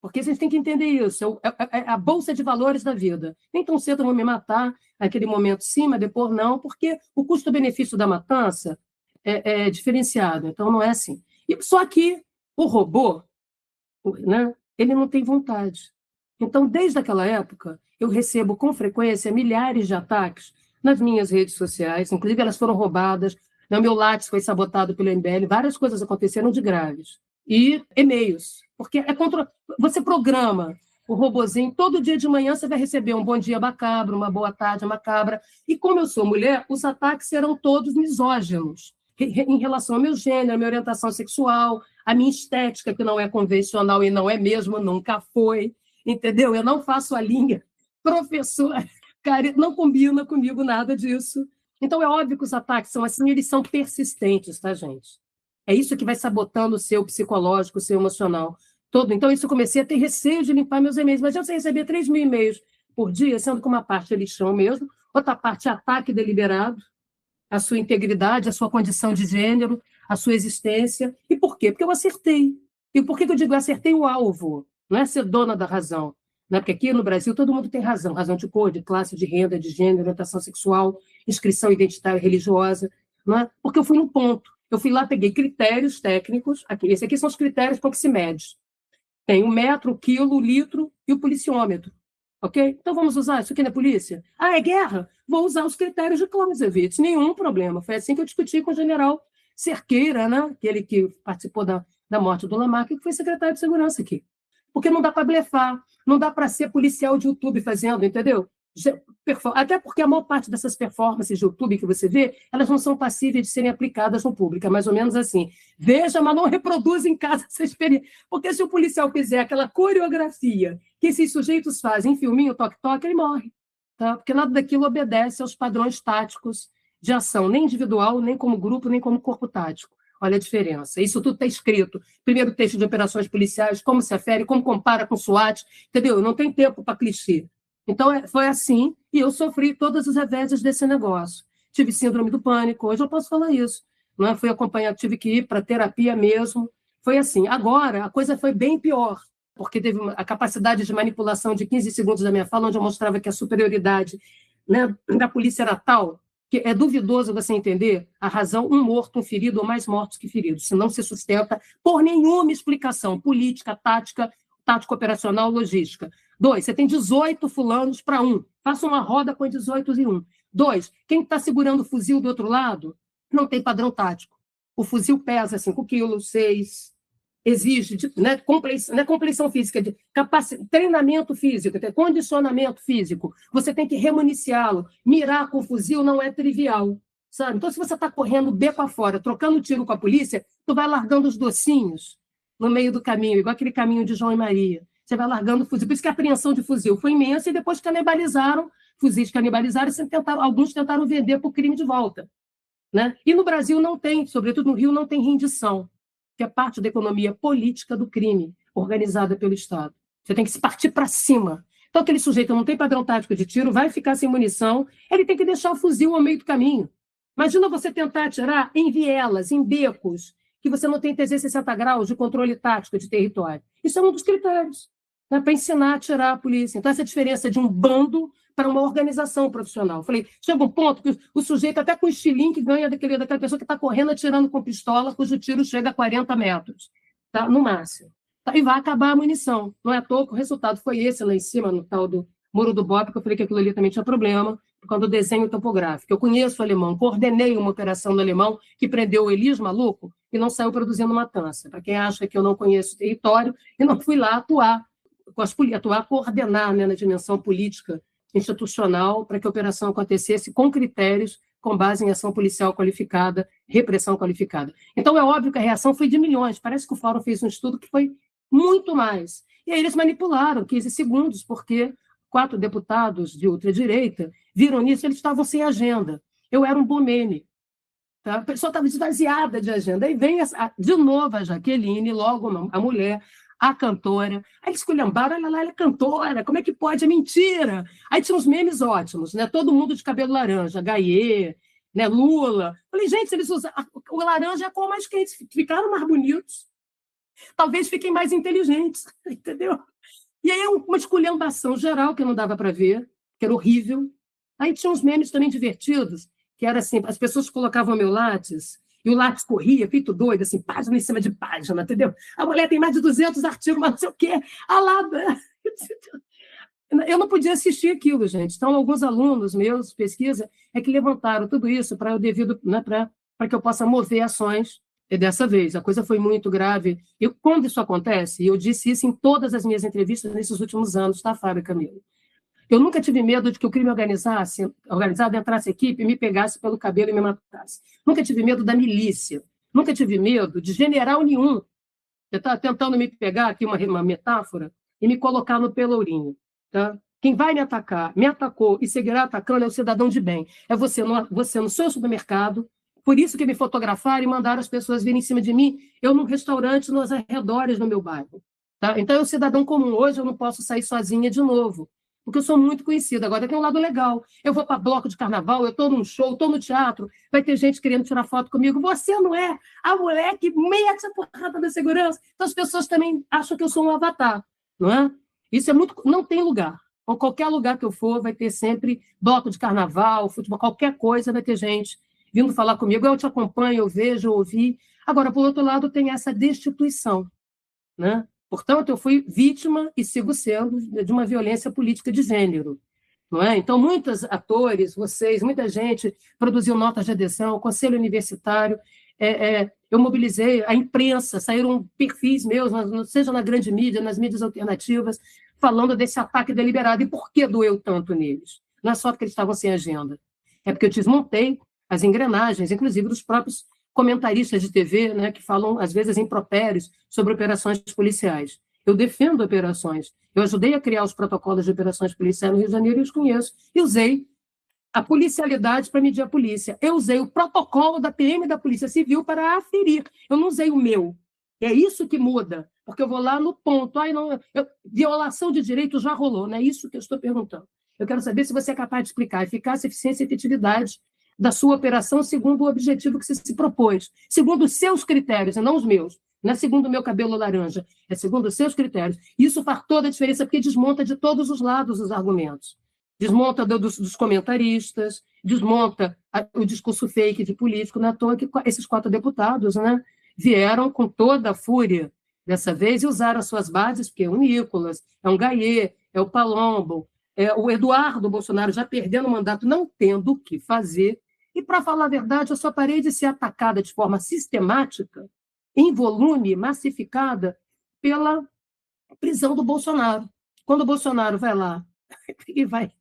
porque a gente tem que entender isso, é a bolsa de valores da vida. Nem tão cedo eu vou me matar, naquele momento sim, mas depois não, porque o custo-benefício da matança é diferenciado, então não é assim. Só que o robô, né, ele não tem vontade. Então, desde aquela época, eu recebo com frequência milhares de ataques nas minhas redes sociais, inclusive elas foram roubadas, o meu lápis foi sabotado pelo MBL, várias coisas aconteceram de graves. E e-mails, porque você programa o robozinho, todo dia de manhã você vai receber um bom dia macabro, uma boa tarde macabra, e como eu sou mulher, os ataques serão todos misóginos, em relação ao meu gênero, à minha orientação sexual, à minha estética, que não é convencional e não é mesmo, nunca foi, entendeu? Eu não faço a linha professor, cara, não combina comigo nada disso. Então é óbvio que os ataques são assim, eles são persistentes, tá, gente? É isso que vai sabotando o seu psicológico, o seu emocional todo. Então, isso eu comecei a ter receio de limpar meus e-mails. Mas você recebia 3 mil e-mails por dia, sendo que uma parte é lixão mesmo, outra parte é ataque deliberado à sua integridade, à sua condição de gênero, à sua existência. E por quê? Porque eu acertei. E por que eu digo acertei o alvo? Não é ser dona da razão. Né? Porque aqui no Brasil todo mundo tem razão. Razão de cor, de classe, de renda, de gênero, orientação sexual, inscrição identitária religiosa. Não é? Porque eu fui no ponto. Eu fui lá, peguei critérios técnicos. Esses aqui são os critérios com que se mede. Tem o metro, o quilo, o litro e o policiômetro. Ok? Então vamos usar isso aqui na polícia? Ah, é guerra? Vou usar os critérios de Clausewitz. Nenhum problema. Foi assim que eu discuti com o general Cerqueira, né? Aquele que participou da morte do Lamarck, que foi secretário de segurança aqui. Porque não dá para blefar, não dá para ser policial de YouTube fazendo, entendeu? Até porque a maior parte dessas performances de YouTube que você vê, elas não são passíveis de serem aplicadas no público, é mais ou menos assim. Veja, mas não reproduz em casa essa experiência. Porque se o policial fizer aquela coreografia que esses sujeitos fazem em filminho, toque-toque, ele morre. Tá? Porque nada daquilo obedece aos padrões táticos de ação, nem individual, nem como grupo, nem como corpo tático. Olha a diferença. Isso tudo está escrito. Primeiro texto de operações policiais, como se afere, como compara com SWAT, entendeu? Não tem tempo para clichê. Então, foi assim, e eu sofri todas as reveses desse negócio. Tive síndrome do pânico, hoje eu posso falar isso. Não é? Fui acompanhada, tive que ir para terapia mesmo. Foi assim. Agora, a coisa foi bem pior, porque teve a capacidade de manipulação de 15 segundos da minha fala, onde eu mostrava que a superioridade, né, da polícia era tal que é duvidoso você entender a razão, um morto, um ferido, ou mais mortos que feridos, se não se sustenta por nenhuma explicação política, tática operacional, logística. 2, você tem 18 fulanos para 1. Faça uma roda com 18 e 1. 2, quem está segurando o fuzil do outro lado não tem padrão tático. O fuzil pesa 5 quilos, 6, exige compreensão física, treinamento físico, condicionamento físico. Você tem que remuniciá-lo. Mirar com o fuzil não é trivial. Sabe? Então, se você está correndo beco afora, trocando tiro com a polícia, tu vai largando os docinhos no meio do caminho, igual aquele caminho de João e Maria. Você vai largando o fuzil. Por isso que a apreensão de fuzil foi imensa e depois canibalizaram, fuzis canibalizaram e alguns tentaram vender por crime de volta. Né? E no Brasil não tem, sobretudo no Rio, não tem rendição, que é parte da economia política do crime, organizada pelo Estado. Você tem que se partir para cima. Então, aquele sujeito não tem padrão tático de tiro, vai ficar sem munição, ele tem que deixar o fuzil ao meio do caminho. Imagina você tentar atirar em vielas, em becos, que você não tem 360 graus de controle tático de território. Isso é um dos critérios, né, para ensinar a atirar a polícia. Então, essa diferença de um bando para uma organização profissional. Eu falei, chega um ponto que o sujeito, até com o estilingue, ganha daquela pessoa que está correndo, atirando com pistola, cujo tiro chega a 40 metros, tá? No máximo. Tá? E vai acabar a munição. Não é à toa que o resultado foi esse lá em cima, no tal do Muro do Bob, que eu falei que aquilo ali também tinha problema, por causa do desenho topográfico. Eu conheço o alemão, coordenei uma operação no alemão que prendeu o Elis maluco e não saiu produzindo matança. Para quem acha que eu não conheço o território, e não fui lá coordenar, né, na dimensão política institucional para que a operação acontecesse com critérios, com base em ação policial qualificada, repressão qualificada. Então, é óbvio que a reação foi de milhões. Parece que o Fórum fez um estudo que foi muito mais. E aí eles manipularam 15 segundos, porque 4 deputados de ultradireita viram nisso, eles estavam sem agenda. Eu era um bomene. Tá? A pessoa estava esvaziada de agenda. Aí vem, de novo, a Jaqueline, logo a mulher, a cantora. Aí eles esculhambaram, olha lá, ela é cantora, como é que pode? É mentira. Aí tinha uns memes ótimos, né? Todo mundo de cabelo laranja, Gaye, né? Lula. Falei, gente, eles usam o laranja é a cor mais quente, ficaram mais bonitos. Talvez fiquem mais inteligentes, entendeu? E aí uma esculhambação geral que não dava para ver, que era horrível. Aí tinha uns memes também divertidos, que era assim, as pessoas colocavam meu látis, e o lápis corria, feito doido, assim, página em cima de página, entendeu? A mulher tem mais de 200 artigos, mas não sei o quê. Eu não podia assistir aquilo, gente. Então, alguns alunos meus, pesquisa, é que levantaram tudo isso para né, para que eu possa mover ações. E dessa vez, a coisa foi muito grave. E quando isso acontece, e eu disse isso em todas as minhas entrevistas nesses últimos anos, tá, Fábio e Camilo? Eu nunca tive medo de que o crime organizado entrasse equipe, me pegasse pelo cabelo e me matasse. Nunca tive medo da milícia. Nunca tive medo de general nenhum. Você está tentando me pegar aqui uma metáfora e me colocar no pelourinho. Tá? Quem vai me atacar, me atacou e seguirá atacando é o cidadão de bem. É você no seu supermercado. Por isso que me fotografaram e mandaram as pessoas virem em cima de mim. Eu num restaurante nos arredores do meu bairro. Tá? Então, é um cidadão comum. Hoje eu não posso sair sozinha de novo, porque eu sou muito conhecida. Agora tem um lado legal. Eu vou para bloco de carnaval, eu estou num show, estou no teatro, vai ter gente querendo tirar foto comigo. Você não é a mulher que mete a porrada da segurança. Então as pessoas também acham que eu sou um avatar, não é? Isso é muito... Não tem lugar. Ou qualquer lugar que eu for, vai ter sempre bloco de carnaval, futebol, qualquer coisa, vai ter gente vindo falar comigo. Eu te acompanho, eu vejo, eu ouvi. Agora, por outro lado, tem essa destituição, né? Portanto, eu fui vítima e sigo sendo de uma violência política de gênero. Não é? Então, muitos atores, vocês, muita gente produziu notas de adesão, o Conselho Universitário, eu mobilizei a imprensa, saíram perfis meus, seja na grande mídia, nas mídias alternativas, falando desse ataque deliberado. E por que doeu tanto neles? Não é só porque eles estavam sem agenda, é porque eu desmontei as engrenagens, inclusive dos próprios comentaristas de TV, né, que falam, às vezes, impropérios sobre operações policiais. Eu defendo operações. Eu ajudei a criar os protocolos de operações policiais no Rio de Janeiro e os conheço. E usei a policialidade para medir a polícia. Eu usei o protocolo da PM da Polícia Civil para aferir. Eu não usei o meu. É isso que muda porque eu vou lá no ponto. Violação de direito já rolou, não é isso que eu estou perguntando. Eu quero saber se você é capaz de explicar a eficácia, eficiência e efetividade da sua operação segundo o objetivo que você se propôs, segundo os seus critérios, e não os meus. Não é segundo o meu cabelo laranja, é segundo os seus critérios. Isso faz toda a diferença, porque desmonta de todos os lados os argumentos. Desmonta dos comentaristas, desmonta o discurso fake de político. Não é à toa que esses 4 deputados, né, vieram com toda a fúria dessa vez e usaram as suas bases, porque é o Nicolas, é o Gayer, é o Palombo, é o Eduardo Bolsonaro já perdendo o mandato, não tendo o que fazer. E, para falar a verdade, eu só parei de ser atacada de forma sistemática, em volume, massificada, pela prisão do Bolsonaro. Quando o Bolsonaro vai lá e vai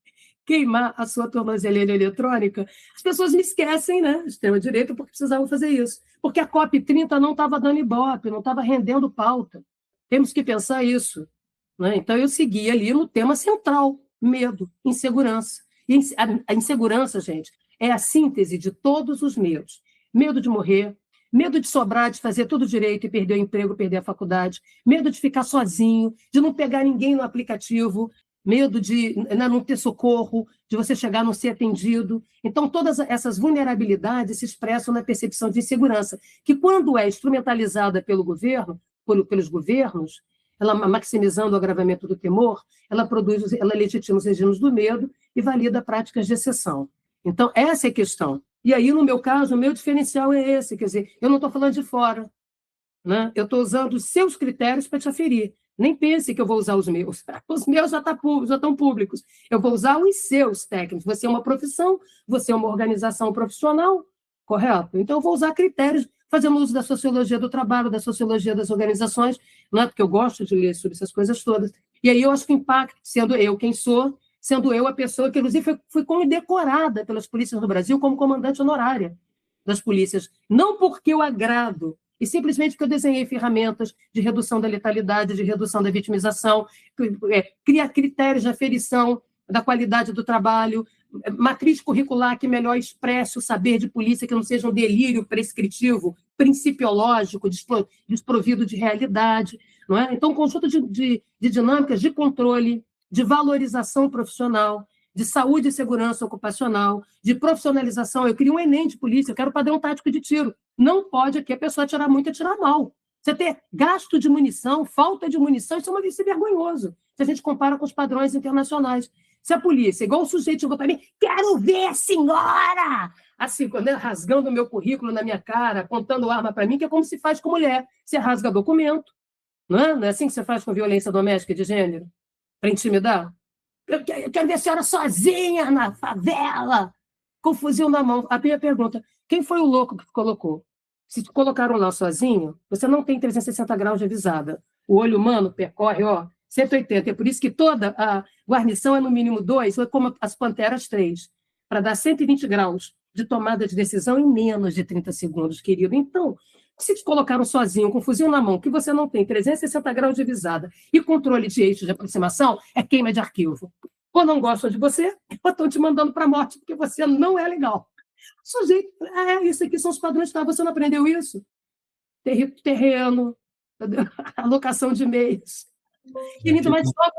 queimar a sua tornozeleira eletrônica, as pessoas me esquecem, né, extrema-direita, porque precisavam fazer isso. Porque a COP30 não estava dando ibope, não estava rendendo pauta. Temos que pensar isso. Né? Então, eu segui ali no tema central, medo, insegurança. E a insegurança, gente, é a síntese de todos os medos. Medo de morrer, medo de sobrar, de fazer tudo direito e perder o emprego, perder a faculdade, medo de ficar sozinho, de não pegar ninguém no aplicativo, medo de não ter socorro, de você chegar a não ser atendido. Então, todas essas vulnerabilidades se expressam na percepção de insegurança, que, quando é instrumentalizada pelo governo, pelos governos, ela maximizando o agravamento do temor, ela legitima os regimes do medo e valida práticas de exceção. Então, essa é a questão. E aí, no meu caso, o meu diferencial é esse, quer dizer, eu não estou falando de fora, né? Eu estou usando os seus critérios para te aferir. Nem pense que eu vou usar os meus. Os meus já estão públicos. Eu vou usar os seus técnicos. Você é uma profissão, você é uma organização profissional, correto? Então, eu vou usar critérios, fazendo uso da sociologia do trabalho, da sociologia das organizações, não é porque eu gosto de ler sobre essas coisas todas. E aí eu acho que o impacto, sendo eu quem sou, sendo eu a pessoa que, inclusive, fui condecorada pelas polícias do Brasil como comandante honorária das polícias, não porque eu agrado, e simplesmente porque eu desenhei ferramentas de redução da letalidade, de redução da vitimização, criar critérios de aferição da qualidade do trabalho, matriz curricular que melhor expresse o saber de polícia, que não seja um delírio prescritivo, principiológico, desprovido de realidade. Não é? Então, um conjunto de dinâmicas de controle, de valorização profissional, de saúde e segurança ocupacional, de profissionalização. Eu queria um Enem de polícia, eu quero padrão tático de tiro. Não pode aqui a pessoa atirar muito e atirar mal. Você ter gasto de munição, falta de munição, isso é vergonhoso, se a gente compara com os padrões internacionais. Se a polícia, igual o sujeito chegou para mim, quero ver a senhora! Assim, quando é rasgando o meu currículo na minha cara, apontando arma para mim, que é como se faz com mulher. Você rasga documento, não é? Não é assim que você faz com violência doméstica e de gênero? Para intimidar? Eu quero ver a senhora sozinha na favela, com fuzil na mão. A minha pergunta, quem foi o louco que colocou? Se colocaram lá sozinho, você não tem 360 graus de avisada. O olho humano percorre, 180. É por isso que toda a guarnição é no mínimo 2, ou como as Panteras 3, para dar 120 graus de tomada de decisão em menos de 30 segundos, querido. Então, se te colocaram sozinho, com fuzil na mão, que você não tem 360 graus de avisada e controle de eixo de aproximação, é queima de arquivo. Ou não gostam de você, ou estão te mandando para a morte, porque você não é legal. Sujeito, isso aqui são os padrões, tá? Você não aprendeu isso? Terreno, alocação de meios. Querido, mas só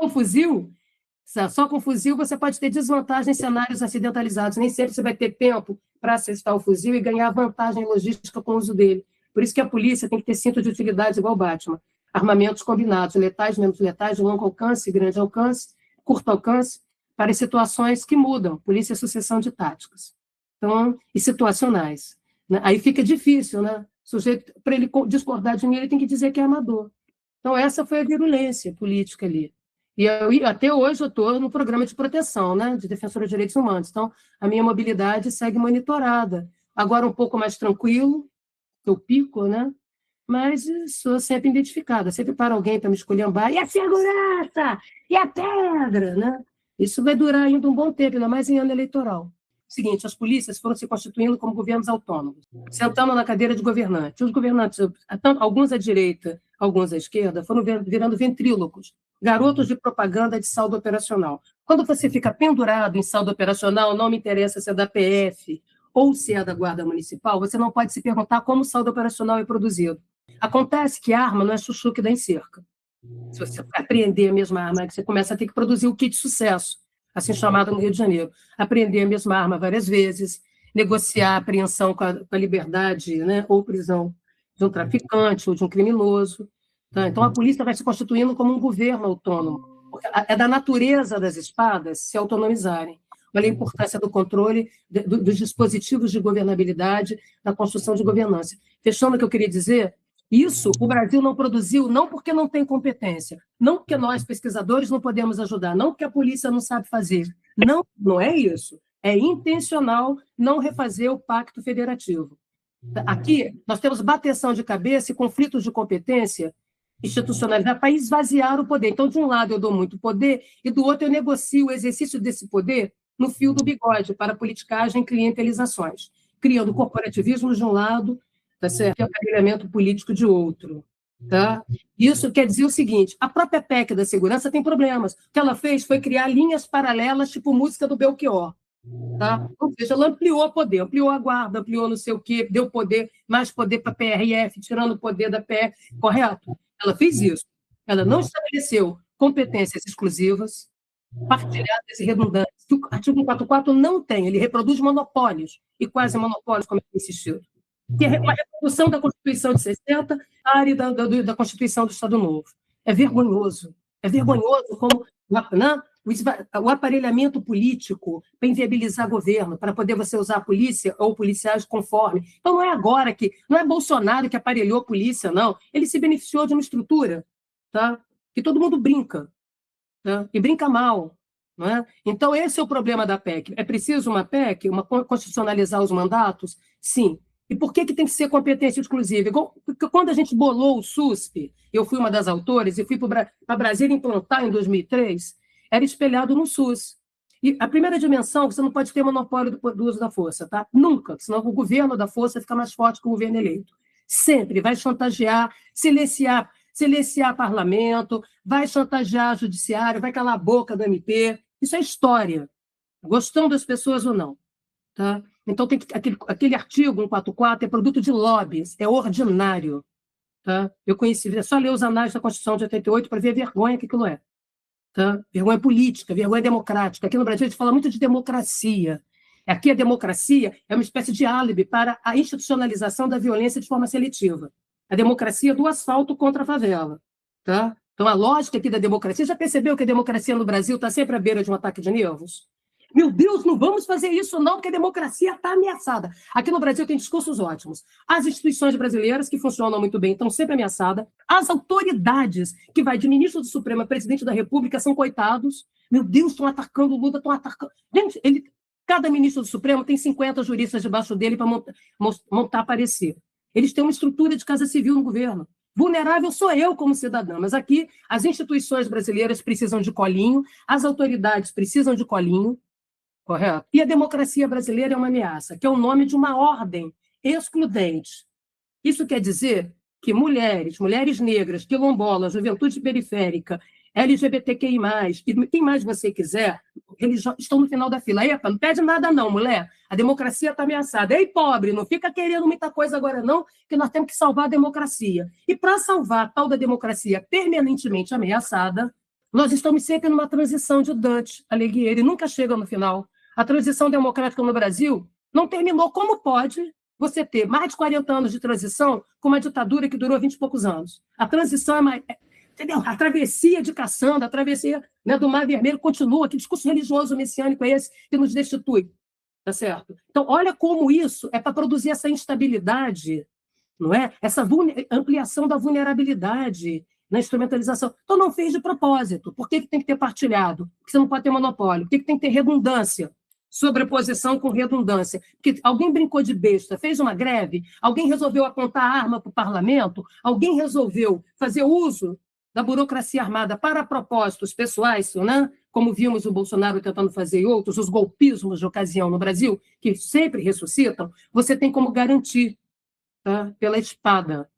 com fuzil você pode ter desvantagem em cenários acidentalizados. Nem sempre você vai ter tempo para acessar o fuzil e ganhar vantagem logística com o uso dele. Por isso que a polícia tem que ter cinto de utilidade igual o Batman. Armamentos combinados, letais, menos letais, de longo alcance, grande alcance, curto alcance, para situações que mudam. Polícia é sucessão de táticas. Então, e situacionais. Aí fica difícil, né? O sujeito, para ele discordar de mim, ele tem que dizer que é amador. Então, essa foi a virulência política ali. E até hoje eu estou no programa de proteção, né, de defensora de direitos humanos. Então, a minha mobilidade segue monitorada. Agora um pouco mais tranquilo, eu pico, né? Mas sou sempre identificada. Sempre para alguém para me esculhambar. E a segurança? E a pedra? Né? Isso vai durar ainda um bom tempo, ainda mais em ano eleitoral. Seguinte, as polícias foram se constituindo como governos autônomos, sentando na cadeira de governante. Os governantes, alguns à direita, alguns à esquerda, foram virando ventrílocos, garotos de propaganda de saldo operacional. Quando você fica pendurado em saldo operacional, não me interessa se é da PF ou se é da Guarda Municipal, você não pode se perguntar como o saldo operacional é produzido. Acontece que a arma não é chuchu que dá em cerca. Se você apreender a mesma arma, você começa a ter que produzir o kit de sucesso, assim chamado no Rio de Janeiro. Aprender a mesma arma várias vezes, negociar a apreensão com a liberdade, né, ou prisão de um traficante ou de um criminoso. Tá? Então, a polícia vai se constituindo como um governo autônomo. É da natureza das espadas se autonomizarem. Olha a importância do controle dos dispositivos de governabilidade, da construção de governança. Fechando o que eu queria dizer, isso o Brasil não produziu, não porque não tem competência, não porque nós, pesquisadores, não podemos ajudar, não porque a polícia não sabe fazer. Não, não é isso. É intencional não refazer o pacto federativo. Aqui, nós temos bateção de cabeça e conflitos de competência institucionalizar para esvaziar o poder. Então, de um lado, eu dou muito poder, e do outro, eu negocio o exercício desse poder no fio do bigode para politicagem e clientelizações, criando corporativismo de um lado, tá certo? E aparelhamento político de outro. Tá? Isso quer dizer o seguinte: a própria PEC da segurança tem problemas. O que ela fez foi criar linhas paralelas, tipo música do Belchior. Tá? Ou seja, ela ampliou o poder, ampliou a guarda, ampliou não sei o quê, deu poder, mais poder para a PRF, tirando o poder da PE, correto? Ela fez isso. Ela não estabeleceu competências exclusivas, partilhadas e redundantes, que o artigo 144 não tem. Ele reproduz monopólios, e quase monopólios, como é insistido. Que é uma reprodução da Constituição de 60, e da Constituição do Estado Novo. É vergonhoso. É vergonhoso como, né, o aparelhamento político para inviabilizar governo, para poder você usar a polícia ou policiais conforme. Então, não é agora que... Não é Bolsonaro que aparelhou a polícia, não. Ele se beneficiou de uma estrutura, tá? Que todo mundo brinca, tá? E brinca mal. Não é? Então, esse é o problema da PEC. É preciso uma PEC, constitucionalizar os mandatos? Sim. E por que tem que ser competência exclusiva? Porque quando a gente bolou o SUSP, eu fui uma das autoras, e fui para Brasília implantar em 2003, era espelhado no SUS. E a primeira dimensão, você não pode ter monopólio do uso da força, tá? Nunca, senão o governo da força fica mais forte que o governo eleito. Sempre vai chantagear, silenciar parlamento, vai chantagear judiciário, vai calar a boca do MP. Isso é história, gostando das pessoas ou não. Tá? Então, aquele artigo 144 é produto de lobbies, é ordinário. Tá? Eu conheci, é só ler os análises da Constituição de 88 para ver a vergonha que aquilo é. Tá? Vergonha política, vergonha democrática. Aqui no Brasil a gente fala muito de democracia. Aqui a democracia é uma espécie de álibi para a institucionalização da violência de forma seletiva. A democracia do asfalto contra a favela. Tá? Então, a lógica aqui da democracia, já percebeu que a democracia no Brasil está sempre à beira de um ataque de nervos? Meu Deus, não vamos fazer isso não, porque a democracia está ameaçada. Aqui no Brasil tem discursos ótimos. As instituições brasileiras, que funcionam muito bem, estão sempre ameaçadas. As autoridades, que vai de ministro do Supremo a presidente da República, são coitados. Meu Deus, estão atacando o Lula, estão atacando... Gente, cada ministro do Supremo tem 50 juristas debaixo dele para montar parecer. Eles têm uma estrutura de casa civil no governo. Vulnerável sou eu como cidadã, mas aqui as instituições brasileiras precisam de colinho, as autoridades precisam de colinho, correto? E a democracia brasileira é uma ameaça, que é o nome de uma ordem excludente. Isso quer dizer que mulheres negras, quilombolas, juventude periférica, LGBTQI+, e quem mais você quiser, eles estão no final da fila. Epa, não pede nada não, mulher. A democracia está ameaçada. Ei, pobre, não fica querendo muita coisa agora não, que nós temos que salvar a democracia. E para salvar a tal da democracia permanentemente ameaçada, nós estamos sempre numa transição de Dante Alighieri, nunca chega no final. A transição democrática no Brasil não terminou. Como pode você ter mais de 40 anos de transição com uma ditadura que durou 20 e poucos anos? A transição é mais... Entendeu? A travessia de Cassandra, a travessia, né, do Mar Vermelho continua. Que discurso religioso messiânico é esse que nos destitui? Tá certo? Então, olha como isso é para produzir essa instabilidade, não é? Essa ampliação da vulnerabilidade na instrumentalização. Então, não fez de propósito. Por que tem que ter partilhado? Porque você não pode ter monopólio. Por que tem que ter redundância? Sobreposição com redundância. Porque alguém brincou de besta, fez uma greve, alguém resolveu apontar a arma para o parlamento, alguém resolveu fazer uso da burocracia armada para propósitos pessoais, né? Como vimos o Bolsonaro tentando fazer e outros, os golpismos de ocasião no Brasil, que sempre ressuscitam, você tem como garantir, tá? Pela espada,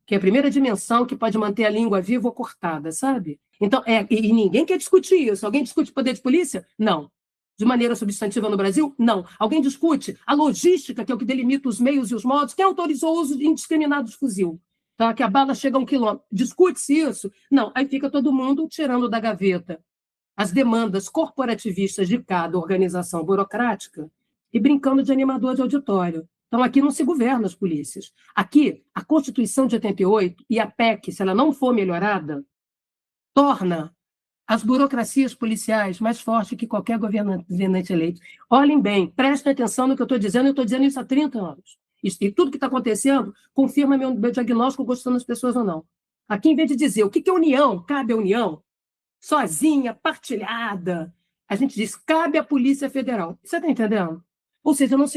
que é a primeira dimensão que pode manter a língua viva ou cortada, sabe? Então, e ninguém quer discutir isso. Alguém discute poder de polícia? Não. De maneira substantiva no Brasil? Não. Alguém discute a logística, que é o que delimita os meios e os modos? Quem autorizou o uso indiscriminado de fuzil? tá? Que a bala chega a 1 quilômetro. Discute-se isso? Não, aí fica todo mundo tirando da gaveta as demandas corporativistas de cada organização burocrática e brincando de animador de auditório. Então, aqui não se governa as polícias. Aqui, a Constituição de 88 e a PEC, se ela não for melhorada, torna as burocracias policiais mais fortes que qualquer governante eleito. Olhem bem, prestem atenção no que eu estou dizendo isso há 30 anos. E tudo que está acontecendo confirma meu diagnóstico, gostando das pessoas ou não. Aqui, em vez de dizer o que é união, cabe à União, sozinha, partilhada, a gente diz, cabe à Polícia Federal. Você está entendendo? Ou seja, não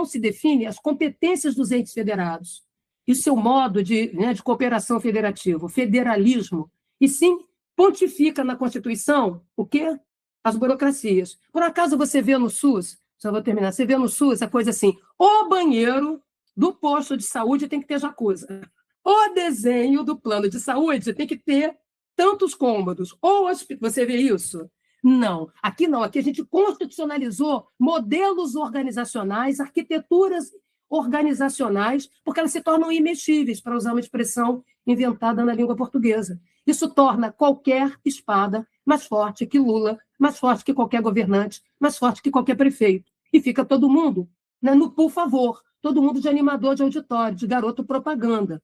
se define as competências dos entes federados e o seu modo de cooperação federativa, o federalismo, e sim pontifica na Constituição o quê? As burocracias. Por acaso você vê no SUS, só vou terminar, você vê no SUS a coisa assim, o banheiro do posto de saúde tem que ter jacuzzi, o desenho do plano de saúde tem que ter tantos cômodos, ou você vê isso? Não, aqui a gente constitucionalizou modelos organizacionais, arquiteturas organizacionais, porque elas se tornam imexíveis, para usar uma expressão inventada na língua portuguesa. Isso torna qualquer espada mais forte que Lula, mais forte que qualquer governante, mais forte que qualquer prefeito. E fica todo mundo, né, no por favor, todo mundo de animador de auditório, de garoto propaganda,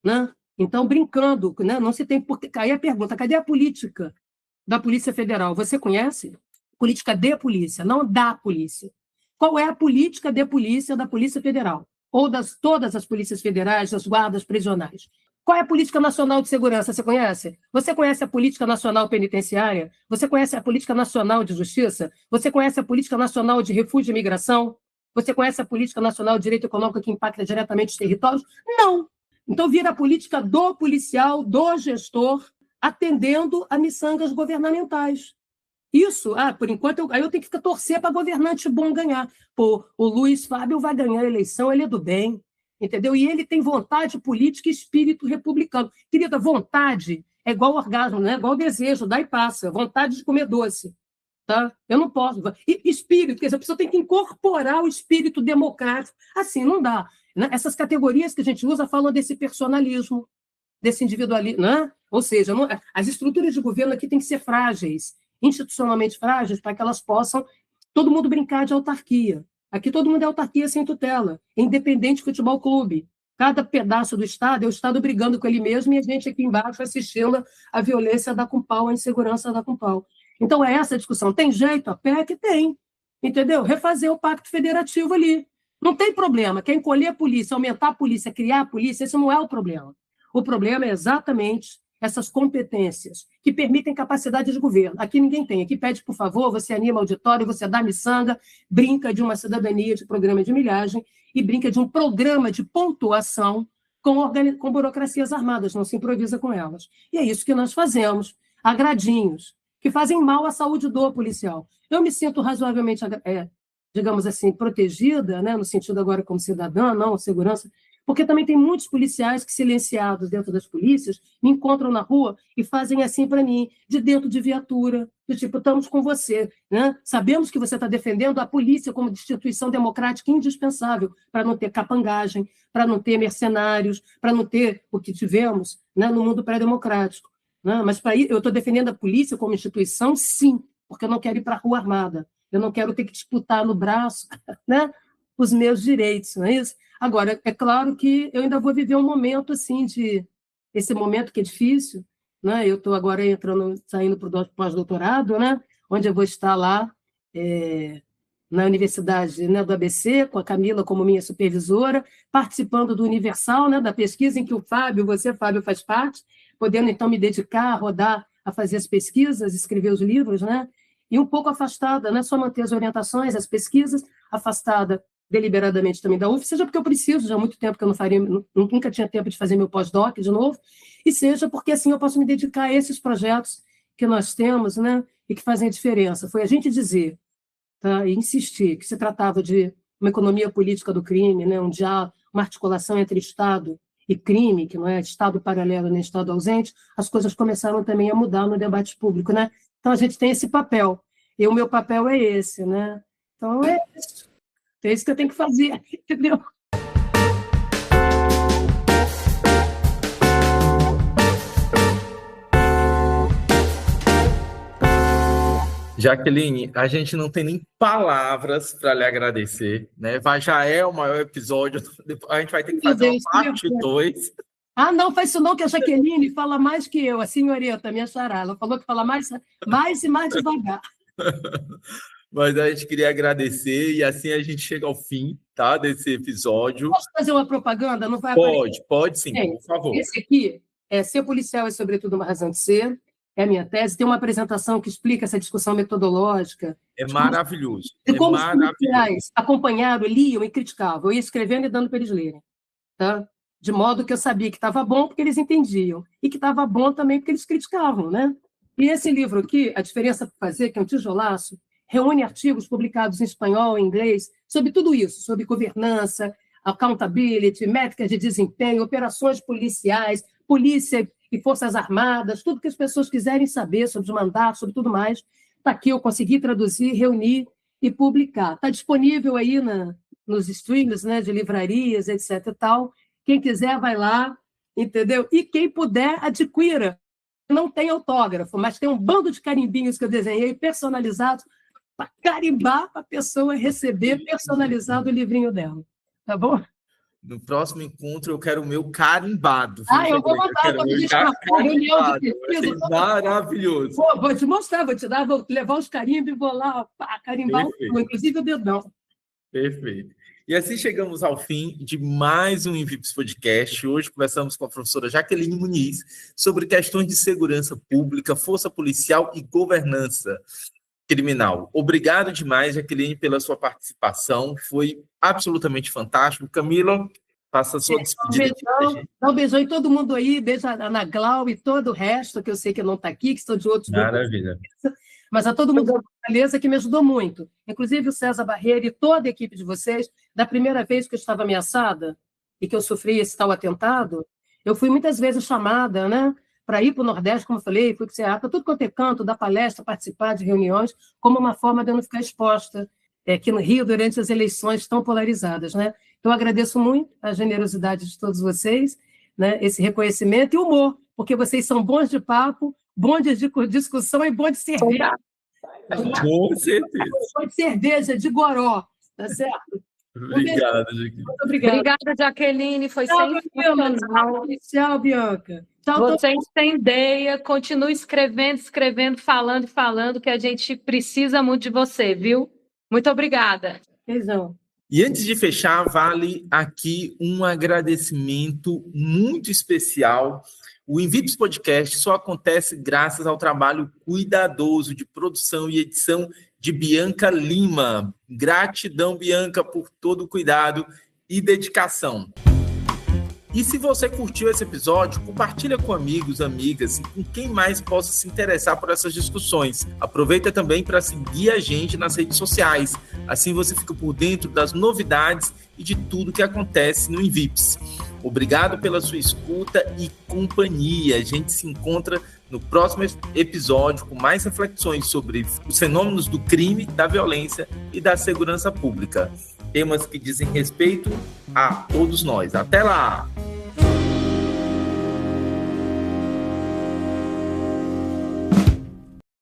né? Então, brincando, né, não se tem por que... Aí a pergunta, cadê a política da Polícia Federal? Você conhece? Política de polícia, não da polícia. Qual é a política de polícia da Polícia Federal? Ou todas as polícias federais, das guardas prisionais? Qual é a Política Nacional de Segurança? Você conhece? Você conhece a Política Nacional Penitenciária? Você conhece a Política Nacional de Justiça? Você conhece a Política Nacional de Refúgio e Imigração? Você conhece a Política Nacional de Direito Econômico que impacta diretamente os territórios? Não! Então, vira a política do policial, do gestor, atendendo a miçangas governamentais. Isso, por enquanto, eu tenho que ficar torcer para governante bom ganhar. Pô, o Luiz Fábio vai ganhar a eleição, ele é do bem, entendeu? E ele tem vontade política e espírito republicano. Querida, vontade é igual orgasmo, né? Igual desejo, dá e passa. Vontade de comer doce. Tá? Eu não posso. E espírito, quer dizer, a pessoa tem que incorporar o espírito democrático. Assim, não dá. Né? Essas categorias que a gente usa falam desse personalismo, desse individualismo. Né? Ou seja, as estruturas de governo aqui têm que ser frágeis, institucionalmente frágeis, para que elas possam, todo mundo brincar de autarquia. Aqui todo mundo é autarquia sem tutela, independente de futebol clube. Cada pedaço do Estado é o Estado brigando com ele mesmo e a gente aqui embaixo assistindo a violência da com pau, a insegurança da com pau. Então, é essa a discussão. Tem jeito? A PEC tem. Entendeu? Refazer o pacto federativo ali. Não tem problema. Quer encolher a polícia, aumentar a polícia, criar a polícia, isso não é o problema. O problema é exatamente essas competências que permitem capacidade de governo. Aqui ninguém tem. Aqui pede, por favor, você anima auditório, você dá miçanga, brinca de uma cidadania de programa de milhagem e brinca de um programa de pontuação com burocracias armadas, não se improvisa com elas. E é isso que nós fazemos, agradinhos, que fazem mal à saúde do policial. Eu me sinto razoavelmente, digamos assim, protegida, né, no sentido agora como cidadã, não, segurança, porque também tem muitos policiais que, silenciados dentro das polícias, me encontram na rua e fazem assim para mim, de dentro de viatura, do tipo, estamos com você, né? Sabemos que você está defendendo a polícia como instituição democrática indispensável para não ter capangagem, para não ter mercenários, para não ter o que tivemos, né, no mundo pré-democrático. Né? Mas eu estou defendendo a polícia como instituição, sim, porque eu não quero ir para a rua armada, eu não quero ter que disputar no braço, né, os meus direitos, não é isso? Agora, é claro que eu ainda vou viver um momento assim esse momento que é difícil, né? Eu estou agora saindo para o pós-doutorado, né? Onde eu vou estar lá na Universidade, né, do ABC, com a Camila como minha supervisora, participando do Universal, né, da pesquisa em que Fábio faz parte, podendo então me dedicar a rodar, a fazer as pesquisas, escrever os livros, né? E um pouco afastada, né? Só manter as orientações, as pesquisas, afastada deliberadamente também da UF, seja porque eu preciso, já há muito tempo que eu nunca tinha tempo de fazer meu pós-doc de novo, e seja porque assim eu posso me dedicar a esses projetos que nós temos, né, e que fazem a diferença. Foi a gente dizer, tá, e insistir que se tratava de uma economia política do crime, né, uma articulação entre Estado e crime, que não é Estado paralelo nem Estado ausente, as coisas começaram também a mudar no debate público, né? Então a gente tem esse papel, e o meu papel é esse, né? Então é isso. É isso que eu tenho que fazer, entendeu? Jaqueline, a gente não tem nem palavras para lhe agradecer, né? Já é o maior episódio, a gente vai ter que fazer uma parte 2. Ah, não, faz isso não, que a Jaqueline fala mais que eu, a senhorita, minha xará. Ela falou que fala mais e mais devagar. Mas a gente queria agradecer e assim a gente chega ao fim, tá, desse episódio. Posso fazer uma propaganda? Não vai Pode sim, por favor. Esse aqui é Ser Policial é Sobretudo uma Razão de Ser, é a minha tese. Tem uma apresentação que explica essa discussão metodológica. É maravilhoso. De como os policiais acompanharam, liam e criticavam. Eu ia escrevendo e dando para eles lerem. Tá? De modo que eu sabia que estava bom porque eles entendiam, e que estava bom também porque eles criticavam, né? E esse livro aqui, A Diferença para Fazer, que é um tijolaço, reúne artigos publicados em espanhol, em inglês, sobre tudo isso, sobre governança, accountability, métricas de desempenho, operações policiais, polícia e forças armadas, tudo que as pessoas quiserem saber sobre os mandatos, sobre tudo mais. Está aqui, eu consegui traduzir, reunir e publicar. Está disponível aí nos streams, né, de livrarias, etc. e tal. Quem quiser, vai lá, entendeu? E quem puder, adquira. Não tem autógrafo, mas tem um bando de carimbinhos que eu desenhei, personalizados, para carimbar para a pessoa receber personalizado o livrinho dela. Tá bom? No próximo encontro, eu quero o meu carimbado. Eu vou mandar quando a gente marcar a reunião de pesquisa. Maravilhoso. Vou te mostrar, vou levar os carimbos e vou lá carimbar, inclusive o dedão. Perfeito. E assim chegamos ao fim de mais um Invips Podcast. Hoje conversamos com a professora Jaqueline Muniz sobre questões de segurança pública, força policial e governança criminal. Obrigado demais, Jaqueline, pela sua participação. Foi absolutamente fantástico. Camila, faça a sua despedida. Dá um beijão em todo mundo aí. Beijo a Ana Glau e todo o resto, que eu sei que não está aqui, que estão de outros grupos. Maravilha. Mas a todo mundo da Fortaleza que me ajudou muito. Inclusive o César Barreira e toda a equipe de vocês. Da primeira vez que eu estava ameaçada e que eu sofri esse tal atentado, eu fui muitas vezes chamada, né, para ir para o Nordeste, como eu falei, fui para o Ceará, para tudo quanto é canto, dar palestra, participar de reuniões, como uma forma de eu não ficar exposta aqui no Rio durante as eleições tão polarizadas, né? Então, eu agradeço muito a generosidade de todos vocês, né, esse reconhecimento e humor, porque vocês são bons de papo, bons de discussão e bons de cerveja. Com certeza. Bom de cerveja, de goró, tá certo? Obrigado, Jaqueline. Muito obrigada. Obrigada, Jaqueline, foi sensacional. Tchau, Bianca. Tchau, Vocês têm ideia, continue escrevendo, falando, que a gente precisa muito de você, viu? Muito obrigada. Beijão. E antes de fechar, vale aqui um agradecimento muito especial. O Invips Podcast só acontece graças ao trabalho cuidadoso de produção e edição de Bianca Lima. Gratidão, Bianca, por todo o cuidado e dedicação. E se você curtiu esse episódio, compartilha com amigos, amigas e com quem mais possa se interessar por essas discussões. Aproveita também para seguir a gente nas redes sociais. Assim você fica por dentro das novidades e de tudo que acontece no Invips. Obrigado pela sua escuta e companhia. A gente se encontra no próximo episódio com mais reflexões sobre os fenômenos do crime, da violência e da segurança pública. Temas que dizem respeito a todos nós. Até lá!